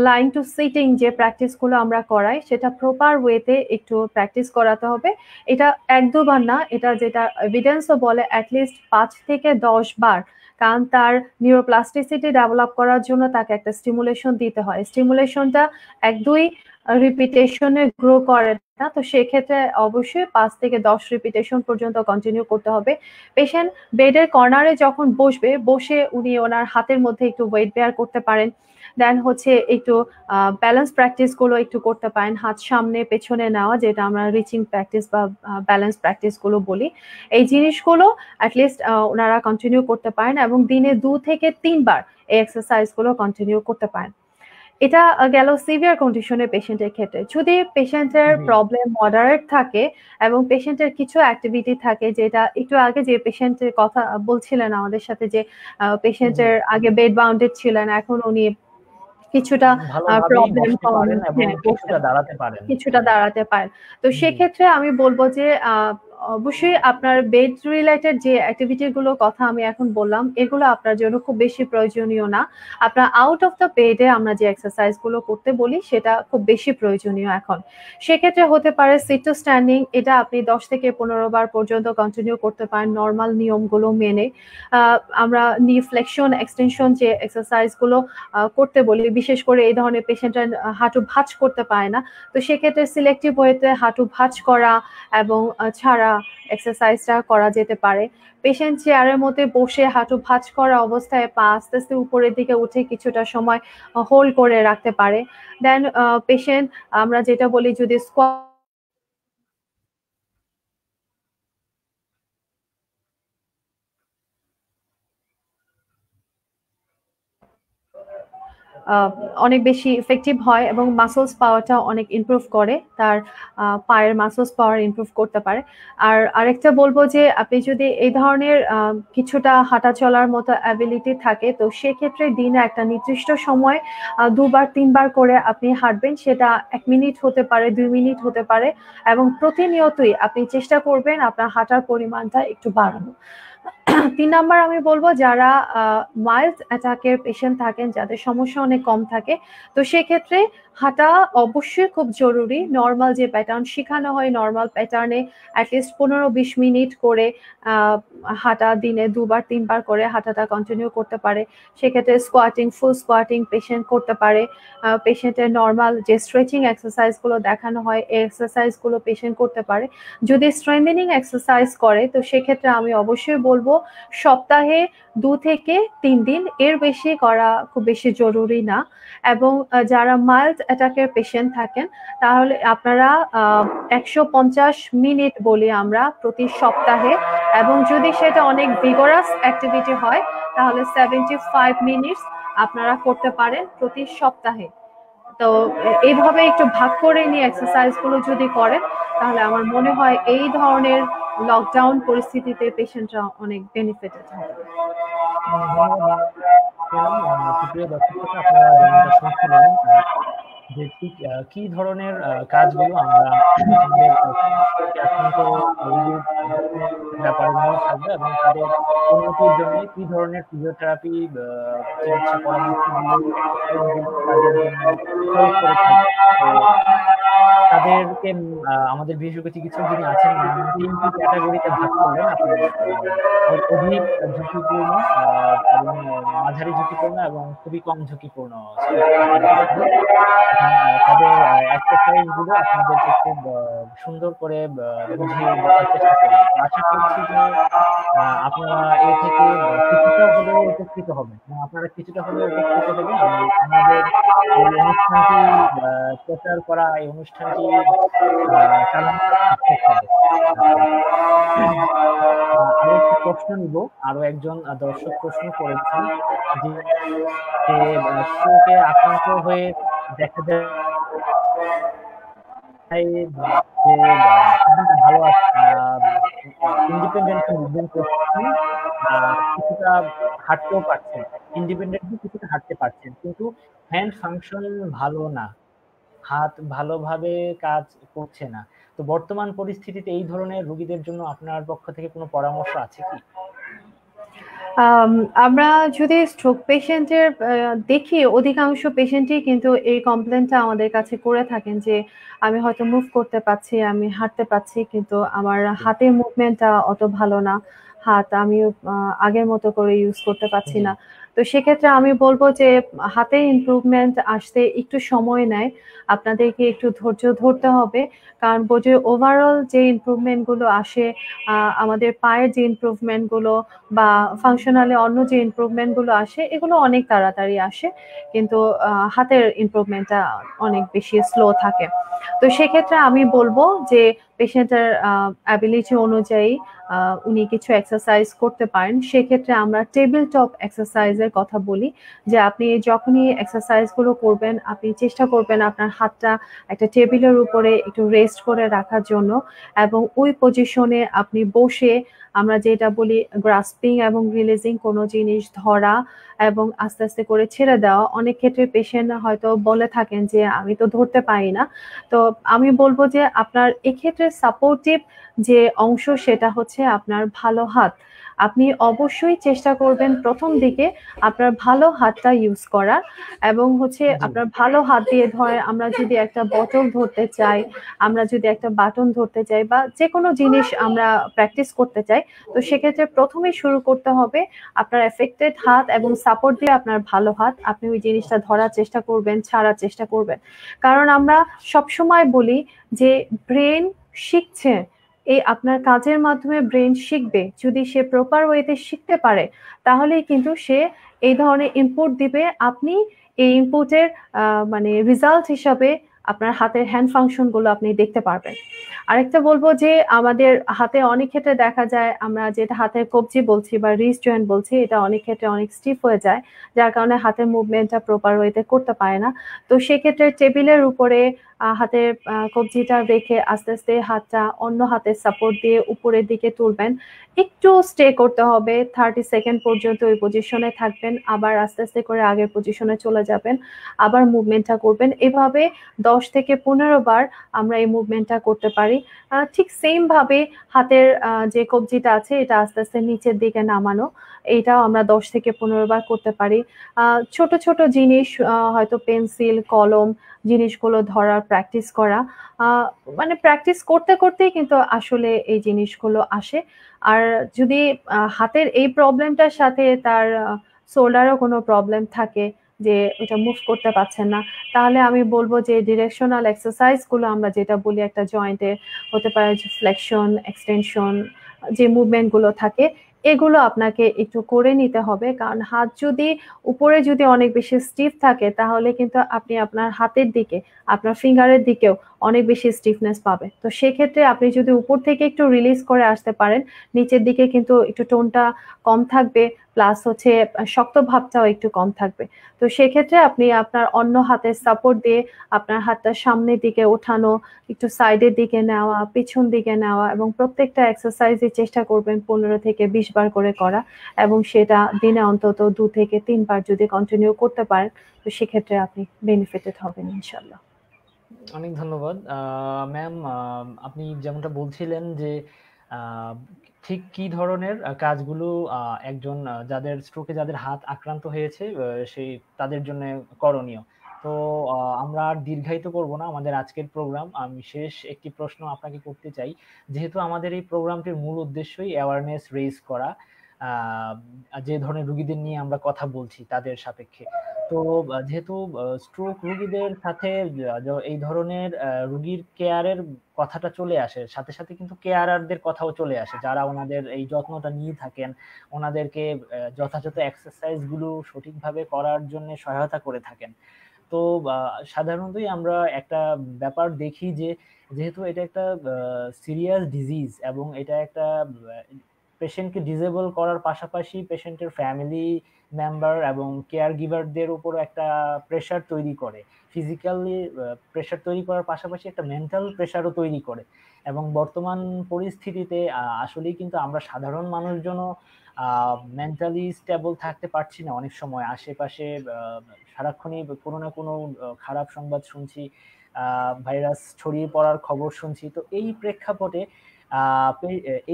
লাইং টু সিটিং যে প্র্যাকটিসগুলো আমরা করাই, সেটা প্রপার ওয়েতে একটু প্র্যাকটিস করাতে হবে। এটা 1-2 বার না, এটা যেটা এভিডেন্সও বলে অ্যাটলিস্ট 5 থেকে 10 বার, কারণ তার নিউরোপ্লাস্টিসিটি ডেভেলপ করার জন্য তাকে একটা স্টিমুলেশন দিতে হয়। স্টিমুলেশনটা 1-2 রিপিটেশনে গ্রো করে না, তো সেক্ষেত্রে অবশ্যই 5 থেকে 10 রিপিটেশন পর্যন্ত কন্টিনিউ করতে হবে। পেশেন্ট বেডের কর্নারে যখন বসে উনি ওনার হাতের মধ্যে একটু ওয়েট বেয়ার করতে পারেন। দেন হচ্ছে একটু ব্যালেন্স প্র্যাকটিস গুলো একটু করতে পারেন, হাত সামনে পেছনে নেওয়া, যেটা আমরা রিচিং প্র্যাকটিস বা ব্যালেন্স প্র্যাকটিস গুলো বলি। এই জিনিসগুলো অ্যাটলিস্ট ওনারা কন্টিনিউ করতে পারেন এবং দিনে 2 থেকে 3 বার এই এক্সারসাইজ গুলো কন্টিনিউ করতে পারেন। এটা গেল সিভিয়ার কন্ডিশনের পেশেন্টের ক্ষেত্রে। যদি পেশেন্টের প্রবলেম মডারেট থাকে এবং পেশেন্টের কিছু অ্যাক্টিভিটি থাকে, যেটা একটু আগে যে পেশেন্টের কথা বলছিলেন আমাদের সাথে, যে পেশেন্টের আগে বেড বাউন্ডেড ছিলেন, এখন উনি কিছুটা প্রবলেম কম, কিছুটা দাঁড়াতে পারেন। তো সেক্ষেত্রে আমি বলবো যে অবশ্যই আপনার বেড রিলেটেড যে অ্যাক্টিভিটি গুলোর কথা আমি এখন বললাম, এগুলো আপনার জন্য খুব বেশি প্রয়োজনীয় না। আপনার আউট অফ দ্য বেডে আমরা যে এক্সারসাইজ গুলো করতে বলি, সেটা খুব বেশি প্রয়োজনীয় এখন। সেক্ষেত্রে হতে পারে সিট টু স্ট্যান্ডিং, এটা আপনি 10 থেকে 15 বার পর্যন্ত কন্টিনিউ করতে পারেন নর্মাল নিয়মগুলো মেনে। আমরা নি ফ্লেকশন এক্সটেনশন যে এক্সারসাইজ গুলো করতে বলি, বিশেষ করে এই ধরনের পেশেন্টরা হাঁটু ভাঁজ করতে পারে না, তো সেক্ষেত্রে সিলেক্টিভ ওয়েতে হাঁটু ভাঁজ করা এবং ছাড়া এক্সারসাইজটা করা যেতে পারে। পেশেন্ট চেয়ারের মধ্যে বসে হাঁটু ভাঁজ করা অবস্থায় পা আস্তে আস্তে উপরের দিকে উঠে কিছুটা সময় হোল্ড করে রাখতে পারে। দেন পেশেন্ট আমরা যেটা বলি, যদি স্কোয়াট অনেক বেশি ইফেক্টিভ হয় এবং মাসলস পাওয়ারটা অনেক ইমপ্রুভ করে, তার পায়ের মাসলস পাওয়ার ইমপ্রুভ করতে পারে। আর আরেকটা বলবো যে আপনি যদি এই ধরনের কিছুটা হাঁটা চলার মতো অ্যাবিলিটি থাকে, তো সেক্ষেত্রে দিনে একটা নির্দিষ্ট সময় 2-3 বার করে আপনি হাঁটবেন। সেটা 1 মিনিট হতে পারে, 2 মিনিট হতে পারে, এবং প্রতিনিয়তই আপনি চেষ্টা করবেন আপনার হাঁটার পরিমাণটা একটু বাড়ানো। 3 নাম্বার আমি বলবো, যারা মাইল্ড অ্যাটাকের পেশেন্ট থাকেন, যাদের সমস্যা অনেক কম থাকে, তো সেক্ষেত্রে হাঁটা অবশ্যই খুব জরুরি। নর্মাল যে প্যাটার্ন শেখানো হয়, নর্মাল প্যাটার্নে অ্যাটলিস্ট 15-20 মিনিট করে হাঁটা, দিনে 2-3 বার করে হাঁটাটা কন্টিনিউ করতে পারে। সেক্ষেত্রে স্কোয়াটিং, ফুল স্কোয়াটিং পেশেন্ট করতে পারে। পেশেন্টের নর্মাল যে স্ট্রেচিং এক্সারসাইজগুলো দেখানো হয়, এই এক্সারসাইজগুলো পেশেন্ট করতে পারে। যদি স্ট্রেংথেনিং এক্সারসাইজ করে, তো সেক্ষেত্রে আমি অবশ্যই বলবো সপ্তাহে 2 থেকে 3 দিন, এর বেশি করা খুব বেশি জরুরি না। এবং যারা মাইল্ড অ্যাটাকের পেশেন্ট থাকেন, তাহলে আপনারা 150 মিনিট বলি আমরা প্রতি সপ্তাহে, এবং যদি সেটা অনেক ভিগরাস অ্যাক্টিভিটি হয়, তাহলে 75 মিনিটস আপনারা করতে পারেন প্রতি সপ্তাহে। তো এইভাবে একটু ভাগ করে নিয়ে এক্সারসাইজগুলো যদি করেন তাহলে আমার মনে হয় এই ধরনের লকডাউন পরিস্থিতিতে পেশেন্টরা অনেক বেনিফিটেড হবে। ধন্যবাদ সুপ্রিয় দর্শক শ্রোতা, আপনারা যেমনটা শুনছিলেন যে ঠিক কি ধরনের কাজগুলো আমরা আমাদের আক্রান্ত রোগীর ব্যাপারে নিয়ে থাকবো এবং তাদের উন্নতির জন্য কি ধরনের ফিজিওথেরাপি চিকিৎসা পরামর্শগুলো তাদের জন্য প্রয়োগ করে থাকবো। তো তাদেরকে আমাদের বিশেষজ্ঞ চিকিৎসক যিনি আছেন তিনটি ক্যাটাগরিতে ভাগ করলেন। আপনি অধিক ঝুঁকিপূর্ণ এবং মাঝারি ঝুঁকিপূর্ণ এবং খুবই কম ঝুঁকিপূর্ণ তাদের এক্সারসাইজ গুলো আপনাদেরকে খুব সুন্দর করে বুঝিয়ে দেওয়ার চেষ্টা করবেন। আশা করছি যে আপনারা এ থেকে কিছুটা হলেও উপকৃত হবেন এবং আপনারা কিছুটা হলেও উপকৃত হবেন আমাদের এই অনুষ্ঠানটি প্রচার করা, এই অনুষ্ঠানটি চালানো সার্থক হবে। আরো একটি প্রশ্ন নিব। আরো একজন দর্শক প্রশ্ন করেছেন যে স্ট্রোকে আক্রান্ত হয়ে দেখা যায় ভালো ইন্ডিপেন্ডেন্ট মুভমেন্ট করছেন, কিছুটা হাঁটতেও পারছেন, ইন্ডিপেন্ডেন্টলি কিছুটা হাঁটতে পারছেন, কিন্তু হ্যান্ড ফাংশন ভালো না, হাত ভালোভাবে কাজ করছে না। তো বর্তমান পরিস্থিতিতে এই ধরনের রোগীদের জন্য আপনার পক্ষ থেকে কোনো পরামর্শ আছে কি? আমরা যদি স্ট্রোক পেশেন্টের দেখি অধিকাংশ পেশেন্টই কিন্তু এই কমপ্লেনটা আমাদের কাছে করে থাকেন যে আমি হয়তো মুভ করতে পারছি, আমি হাঁটতে পারছি, কিন্তু আমার হাতের মুভমেন্টটা অত ভালো না, হাত আমি আগের মতো করে ইউজ করতে পারছি না। তো সেক্ষেত্রে আমি বলবো যে হাতের ইমপ্রুভমেন্ট আসতে একটু সময় নেয়, আপনাদেরকে একটু ধৈর্য ধরতে হবে, কারণ বোঝে ওভারঅল যে ইমপ্রুভমেন্টগুলো আসে, আমাদের পায়ের যে ইমপ্রুভমেন্টগুলো বা ফাংশনালি অন্য যে ইমপ্রুভমেন্টগুলো আসে এগুলো অনেক তাড়াতাড়ি আসে, কিন্তু হাতের ইমপ্রুভমেন্টটা অনেক বেশি স্লো থাকে। তো সেক্ষেত্রে আমি বলবো যে পেশেন্টের অ্যাবিলিটি অনুযায়ী উনি কিছু এক্সারসাইজ করতে পারেন। সেক্ষেত্রে আমরা টেবিল টপ এক্সারসাইজের কথা বলি, যে আপনি যখনই এক্সারসাইজগুলো করবেন আপনি চেষ্টা করবেন আপনার হাতটা একটা টেবিলের উপরে একটু রেস্ট করে রাখার জন্য, এবং ওই পজিশনে আপনি বসে আমরা যেটা বলি গ্রাস্পিং এবং রিলিজিং কোনো জিনিস ধরা এবং আস্তে আস্তে করে ছেড়ে দেওয়া। অনেক ক্ষেত্রে পেশেন্ট হয়তো বলে থাকেন যে আমি তো ধরতে পারি না। তো আমি বলবো যে আপনার এক্ষেত্রে সাপোর্টিভ যে অংশ সেটা হচ্ছে আপনার ভালো হাত। আপনি অবশ্যই চেষ্টা করবেন প্রথম দিকে আপনার ভালো হাতটা ইউজ করার, এবং হচ্ছে আপনার ভালো হাত দিয়ে ধরে আমরা যদি একটা বোতল ধরতে চাই, আমরা যদি একটা বাটন ধরতে চাই বা যে কোনো জিনিস আমরা প্র্যাকটিস করতে চাই, তো সেক্ষেত্রে প্রথমেই শুরু করতে হবে আপনার এফেক্টেড হাত এবং সাপোর্ট দিয়ে আপনার ভালো হাত। আপনি ওই জিনিসটা ধরার চেষ্টা করবেন, ছাড়ার চেষ্টা করবেন, কারণ আমরা সবসময় বলি যে ব্রেন শিখছে, এই আপনার কাজের মাধ্যমে ব্রেন শিখবে, যদি সে প্রপার ওয়েতে শিখতে পারে তাহলেই কিন্তু সে এই ধরনের ইনপুট দিবে, আপনি এই ইনপুটের মানে রেজাল্ট হিসাবে আপনার হাতের হ্যান্ড ফাংশনগুলো আপনি দেখতে পারবেন। আরেকটা বলবো যে আমাদের হাতে অনেক ক্ষেত্রে দেখা যায় আমরা যেটা হাতের কবজি বলছি বা রিস্ট জয়েন্ট বলছি, এটা অনেক ক্ষেত্রে অনেক স্টিফ হয়ে যায়, যার কারণে হাতের মুভমেন্টটা প্রপার ওয়েতে করতে পারে না। তো সেক্ষেত্রে টেবিলের উপরে হাতের কবজিটা রেখে আস্তে আস্তে হাতটা অন্য হাতের সাপোর্ট দিয়ে উপরের দিকে তুলবেন, একটু স্টে করতে হবে 30 সেকেন্ড পর্যন্ত ওই পজিশনে থাকবেন, আবার আস্তে আস্তে করে আগের পজিশনে চলে যাবেন, আবার মুভমেন্টটা করবেন। এভাবে 10 থেকে 15 বার আমরা এই মুভমেন্টটা করতে পারি। ঠিক সেম ভাবে হাতের যে কবজিটা আছে এটা আস্তে আস্তে নিচের দিকে নামানো, এইটাও আমরা 10 থেকে 15 বার করতে পারি। ছোট ছোট জিনিস হয়তো পেন্সিল, কলম জিনিসগুলো ধরার প্র্যাকটিস করা, মানে প্র্যাকটিস করতে করতেই কিন্তু আসলে এই জিনিসগুলো আসে। আর যদি হাতের এই প্রবলেমটার সাথে তার শোল্ডারও কোনো প্রবলেম থাকে যে এটা মুভ করতে পারছেন না, তাহলে আমি বলবো যে ডিরেকশনাল এক্সারসাইজগুলো আমরা যেটা বলি একটা জয়েন্টে হতে পারে যে ফ্লেকশন, এক্সটেনশন, যে মুভমেন্টগুলো থাকে এগুলো আপনাকে একটু করে নিতে হবে, কারণ হাত যদি উপরে যদি অনেক বেশি স্টিফ থাকে তাহলে কিন্তু আপনি আপনার হাতের দিকে, আপনার ফিঙ্গারের দিকেও অনেক বেশি স্টিফনেস পাবে। তো সেক্ষেত্রে আপনি যদি উপর থেকে একটু রিলিজ করে আসতে পারেন, নিচের দিকে কিন্তু একটু টোনটা কম থাকবে, প্লাস হচ্ছে শক্ত ভাবটাও একটু কম থাকবে। তো সেক্ষেত্রে আপনি আপনার অন্য হাতের সাপোর্ট দিয়ে আপনার হাতটা সামনের দিকে ওঠানো, একটু সাইডের দিকে নেওয়া, পিছন দিকে নেওয়া, এবং প্রত্যেকটা এক্সারসাইজে চেষ্টা করবেন 15 থেকে 20 বার করে করা, এবং সেটা দিনে অন্তত 2 থেকে 3 বার যদি কন্টিনিউ করতে পারেন, তো সেক্ষেত্রে আপনি বেনিফিটেড হবেন ইনশাল্লাহ। অনেক ধন্যবাদ ম্যাম। আপনি যেমনটা বলছিলেন যে ঠিক কি ধরনের কাজগুলো একজন যাদের স্ট্রোকে যাদের হাত আক্রান্ত হয়েছে সেই তাদের জন্য করণীয়। তো আমরা আর দীর্ঘায়িত করব না আমাদের আজকের প্রোগ্রাম। আমি শেষ একটি প্রশ্ন আপনাকে করতে চাই, যেহেতু আমাদের এই প্রোগ্রামটির মূল উদ্দেশ্যই অ্যাওয়ারনেস রেইজ করা যে ধরনের রোগীদের নিয়ে আমরা কথা বলছি তাদের সাপেক্ষে। তো যেহেতু স্ট্রোক রোগীদের সাথে এই ধরনের রোগীর কেয়ারের কথাটা চলে আসে, সাথে সাথে কিন্তু কেয়ারারদের কথাও চলে আসে যারা ওনাদের এই যত্নটা নিয়ে থাকেন, ওনাদেরকে যথাযথ এক্সারসাইজ গুলো সঠিকভাবে করার জন্য সহায়তা করে থাকেন। তো সাধারণতই আমরা একটা ব্যাপার দেখি যে যেহেতু এটা একটা সিরিয়াস ডিজিজ এবং এটা একটা পেশেন্টকে ডিসেবল করার পাশাপাশি পেশেন্টের ফ্যামিলি মেম্বার এবং কেয়ার গিভারদের উপর একটা প্রেশার তৈরি করে, ফিজিক্যালি প্রেশার তৈরি করার পাশাপাশি একটা মেন্টাল প্রেশারও তৈরি করে। এবং বর্তমান পরিস্থিতিতে আসলেই কিন্তু আমরা সাধারণ মানুষজনও মেন্টালি স্টেবল থাকতে পারছি না। অনেক সময় আশেপাশে সারাক্ষণই কোনো না কোনো খারাপ সংবাদ শুনছি, ভাইরাস ছড়িয়ে পড়ার খবর শুনছি। তো এই প্রেক্ষাপটে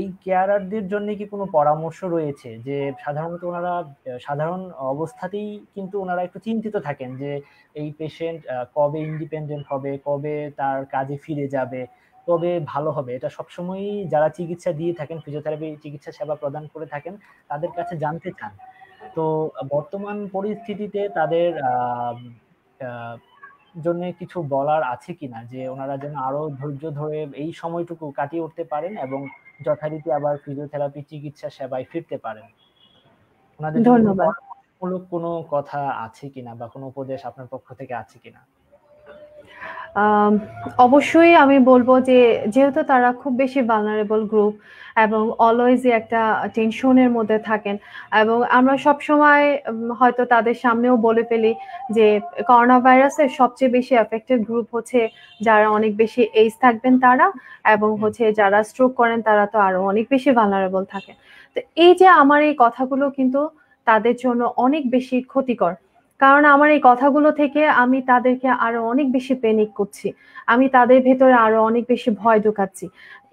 এই কেয়ারারদের জন্য কি কোনো পরামর্শ রয়েছে? যে সাধারণত ওনারা সাধারণ অবস্থাতেই কিন্তু ওনারা একটু চিন্তিত থাকেন যে এই পেশেন্ট কবে ইন্ডিপেন্ডেন্ট হবে, কবে তার কাজে ফিরে যাবে, কবে ভালো হবে। এটা সবসময়ই যারা চিকিৎসা দিয়ে থাকেন, ফিজিওথেরাপি চিকিৎসা সেবা প্রদান করে থাকেন, তাদের কাছে জানতে চান। তো বর্তমান পরিস্থিতিতে তাদের জন্য কিছু বলার আছে কিনা, যে ওনারা যেন আরো ধৈর্য ধরে এই সময়টুকু কাটিয়ে উঠতে পারেন এবং যথারীতি আবার ফিজিওথেরাপি চিকিৎসা সেবায় ফিরতে পারেন? ওনাদের জন্য কোনো ধন্যবাদ। পরামর্শমূলক কোনো কথা আছে কিনা বা কোনো উপদেশ আপনার পক্ষ থেকে আছে কিনা? আম অবশ্যই আমি বলব যে যেহেতু তারা খুব বেশি ভালনারেবল গ্রুপ এবং অলওয়েজই একটা টেনশনের মধ্যে থাকেন, এবং আমরা সবসময় হয়তো তাদের সামনেও বলে ফেলি যে করোনা ভাইরাসের সবচেয়ে বেশি এফেক্টেড গ্রুপ হচ্ছে যারা অনেক বেশি এইজ থাকবেন তারা, এবং হচ্ছে যারা স্ট্রোক করেন তারা তো আরো অনেক বেশি ভালনারেবল থাকে। তো এই যে আমার এই কথাগুলো কিন্তু তাদের জন্য অনেক বেশি ক্ষতিকর, কারণ আমার এই কথাগুলো থেকে আমি তাদেরকে আরো অনেক বেশি প্যানিক করছি, আমি তাদের ভেতরে আরো অনেক বেশি ভয় ঢুকাচ্ছি।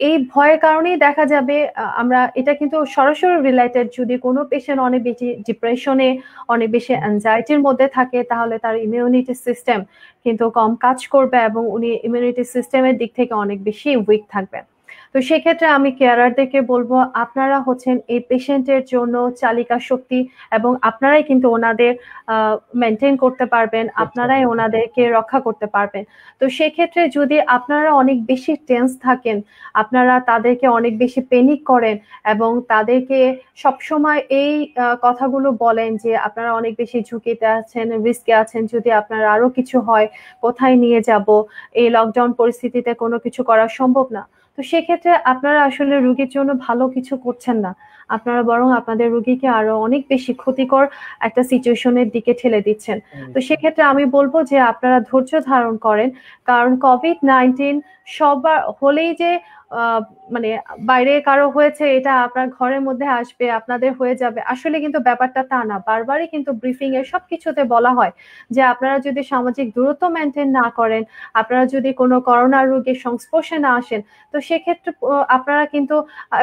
এই ভয়ের কারণেই দেখা যাবে আমরা এটা কিন্তু সরাসরি রিলেটেড, যদি কোনো পেশেন্ট অনেক বেশি ডিপ্রেশনে, অনেক বেশি অ্যাংজাইটির মধ্যে থাকে, তাহলে তার ইমিউনিটি সিস্টেম কিন্তু কম কাজ করবে এবং উনি ইমিউনিটি সিস্টেমের দিক থেকে অনেক বেশি উইক থাকবে। তো সেক্ষেত্রে আমি কেয়ারারদেরকে বলবো আপনারা হচ্ছেন এই পেশেন্টের জন্য চালিকা শক্তি, এবং আপনারাই কিন্তু ওনাদের মেনটেন করতে পারবেন, আপনারাই ওনাদেরকে রক্ষা করতে পারবেন। তো সেক্ষেত্রে যদি আপনারা অনেক বেশি টেন্স থাকেন, আপনারা তাদেরকে অনেক বেশি প্যানিক করেন এবং তাদেরকে সবসময় এই কথাগুলো বলেন যে আপনারা অনেক বেশি ঝুঁকিতে আছেন, রিস্কে আছেন, যদি আপনার আরো কিছু হয় কোথায় নিয়ে যাব, এই লকডাউন পরিস্থিতিতে কোনো কিছু করা সম্ভব না, তো সেক্ষেত্রে আপনারা আসলে রোগীর জন্য ভালো কিছু করছেন না, আপনারা বরং আপনাদের রোগীকে আরো অনেক বেশি ক্ষতিকর একটা সিচুয়েশনের দিকে ঠেলে দিচ্ছেন। তো সেক্ষেত্রে আমি বলবো যে আপনারা ধৈর্য ধারণ করেন, কারণ কোভিড-19 সবার হলেই যে মানে বাইরে কারো হয়েছে এটা আপনার ঘরের মধ্যে আসবে, আপনাদের হয়ে যাবে, আসলে কিন্তু ব্যাপারটা তা না। বারবারই কিন্তু ব্রিফিং এ সবকিছুতে বলা হয় যে আপনারা যদি সামাজিক দূরত্ব মেনটেন না করেন, আপনারা যদি কোনো করোনা রোগীর সংস্পর্শে না আসেন, তো সেক্ষেত্রে আপনারা কিন্তু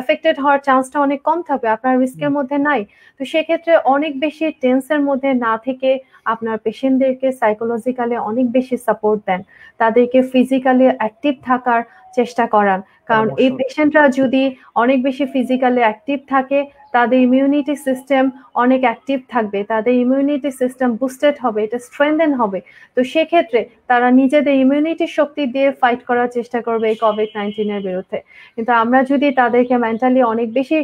এফেক্টেড হওয়ার চান্সটা অনেক কম থাকবে, আপনার রিস্কের মধ্যে নাই। তো সেক্ষেত্রে অনেক বেশি টেন্সের মধ্যে না থেকে আপনার পেশেন্টদেরকে সাইকোলজিক্যালি অনেক বেশি সাপোর্ট দেন, তাদেরকে ফিজিক্যালি অ্যাক্টিভ থাকার চেষ্টা করান, কারণ এই পেশেন্টরা যদি অনেক বেশি ফিজিক্যালি অ্যাক্টিভ থাকে তাদের ইমিউনিটি সিস্টেম অনেক অ্যাক্টিভ থাকবে, তাদের ইমিউনিটি সিস্টেম বুস্টেড হবে, এটা স্ট্রেংথেন হবে। তো সেক্ষেত্রে তারা নিজেদের ইমিউনিটি শক্তি দিয়ে ফাইট করার চেষ্টা করবে এই কোভিড-19 এর বিরুদ্ধে। কিন্তু আমরা যদি তাদেরকে মেন্টালি অনেক বেশি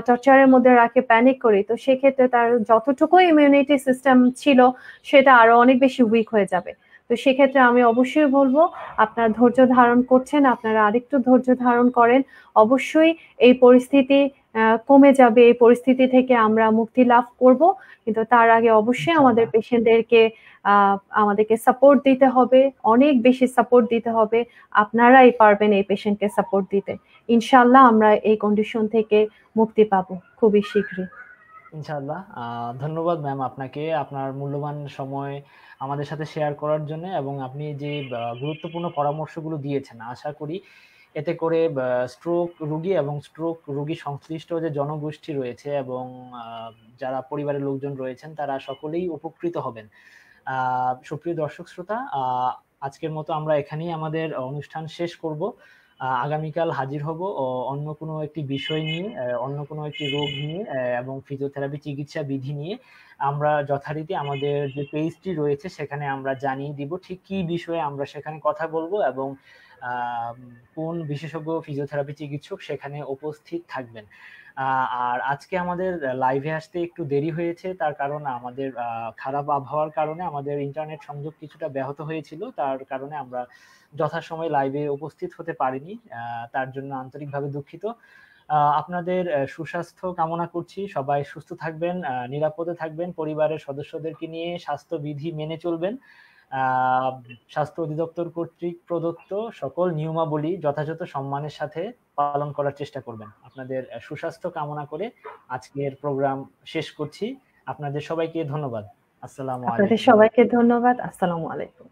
টর্চারের মধ্যে রাখে, প্যানিক করি, তো সেক্ষেত্রে তার যতটুকু ইমিউনিটি সিস্টেম ছিল সেটা আরো অনেক বেশি উইক হয়ে যাবে। তো সেক্ষেত্রে আমি অবশ্যই বলবো আপনারা ধৈর্য ধারণ করছেন, আপনারা আরেকটু ধৈর্য ধারণ করেন। অবশ্যই এই পরিস্থিতি কমে যাবে, এই পরিস্থিতি থেকে আমরা মুক্তি লাভ করব। কিন্তু তার আগে অবশ্যই আমাদের ইনশাআল্লাহ। পেশেন্টদেরকে আমাদেরকে সাপোর্ট দিতে হবে, অনেক বেশি সাপোর্ট দিতে হবে। আপনারাই পারবেন এই পেশেন্টকে সাপোর্ট দিতে। ইনশাআল্লাহ আমরা এই কন্ডিশন থেকে মুক্তি পাবো খুবই শীঘ্রই। ইনশাআল্লাহ। ধন্যবাদ ম্যাম আপনাকে আপনার মূল্যবান সময় আমাদের সাথে শেয়ার করার জন্য, এবং আপনি যে গুরুত্বপূর্ণ পরামর্শগুলো দিয়েছেন, আশা করি এতে করে স্ট্রোক রোগী এবং স্ট্রোক রোগী সংশ্লিষ্ট যে জনগোষ্ঠী রয়েছে এবং যারা পরিবারের লোকজন রয়েছেন তারা সকলেই উপকৃত হবেন। সুপ্রিয় দর্শক শ্রোতা, আজকের মতো আমরা এখানেই আমাদের অনুষ্ঠান শেষ করব। আগামীকাল হাজির হব অন্য কোনো একটি বিষয় নিয়ে, অন্য কোনো একটি রোগ নিয়ে এবং ফিজিওথেরাপি চিকিৎসা বিধি নিয়ে। আমরা যথারীতি আমাদের যে পেজটি রয়েছে সেখানে আমরা জানিয়ে দিব ঠিক কি বিষয়ে আমরা সেখানে কথা বলবো এবং কোন বিশেষজ্ঞ ফিজিওথেরাপি চিকিৎসক সেখানে উপস্থিত থাকবেন। আর আজকে আমাদের লাইভে আসতে একটু দেরি হয়েছে, তার কারণ আমাদের খারাপ আবহাওয়ার কারণে আমাদের ইন্টারনেট সংযোগ কিছুটা ব্যাহত হয়েছিল, তার কারণে আমরা যথাসময়ে লাইভে উপস্থিত হতে পারিনি। তার জন্য আন্তরিকভাবে দুঃখিত। আপনাদের সুস্বাস্থ্য কামনা করছি। সবাই সুস্থ থাকবেন, নিরাপদে থাকবেন, পরিবারের সদস্যদেরকে নিয়ে স্বাস্থ্যবিধি মেনে চলবেন। স্বাস্থ্য অধিদপ্তর কর্তৃক প্রদত্ত সকল নিয়মাবলী যথাযথ সম্মানের সাথে পালন করার চেষ্টা করবেন। আপনাদের সুস্বাস্থ্য কামনা করে আজকের প্রোগ্রাম শেষ করছি। আপনাদের সবাইকে ধন্যবাদ। আসসালামু আপনাদের আলাইকুম। সবাইকে ধন্যবাদ। আসসালামু আলাইকুম।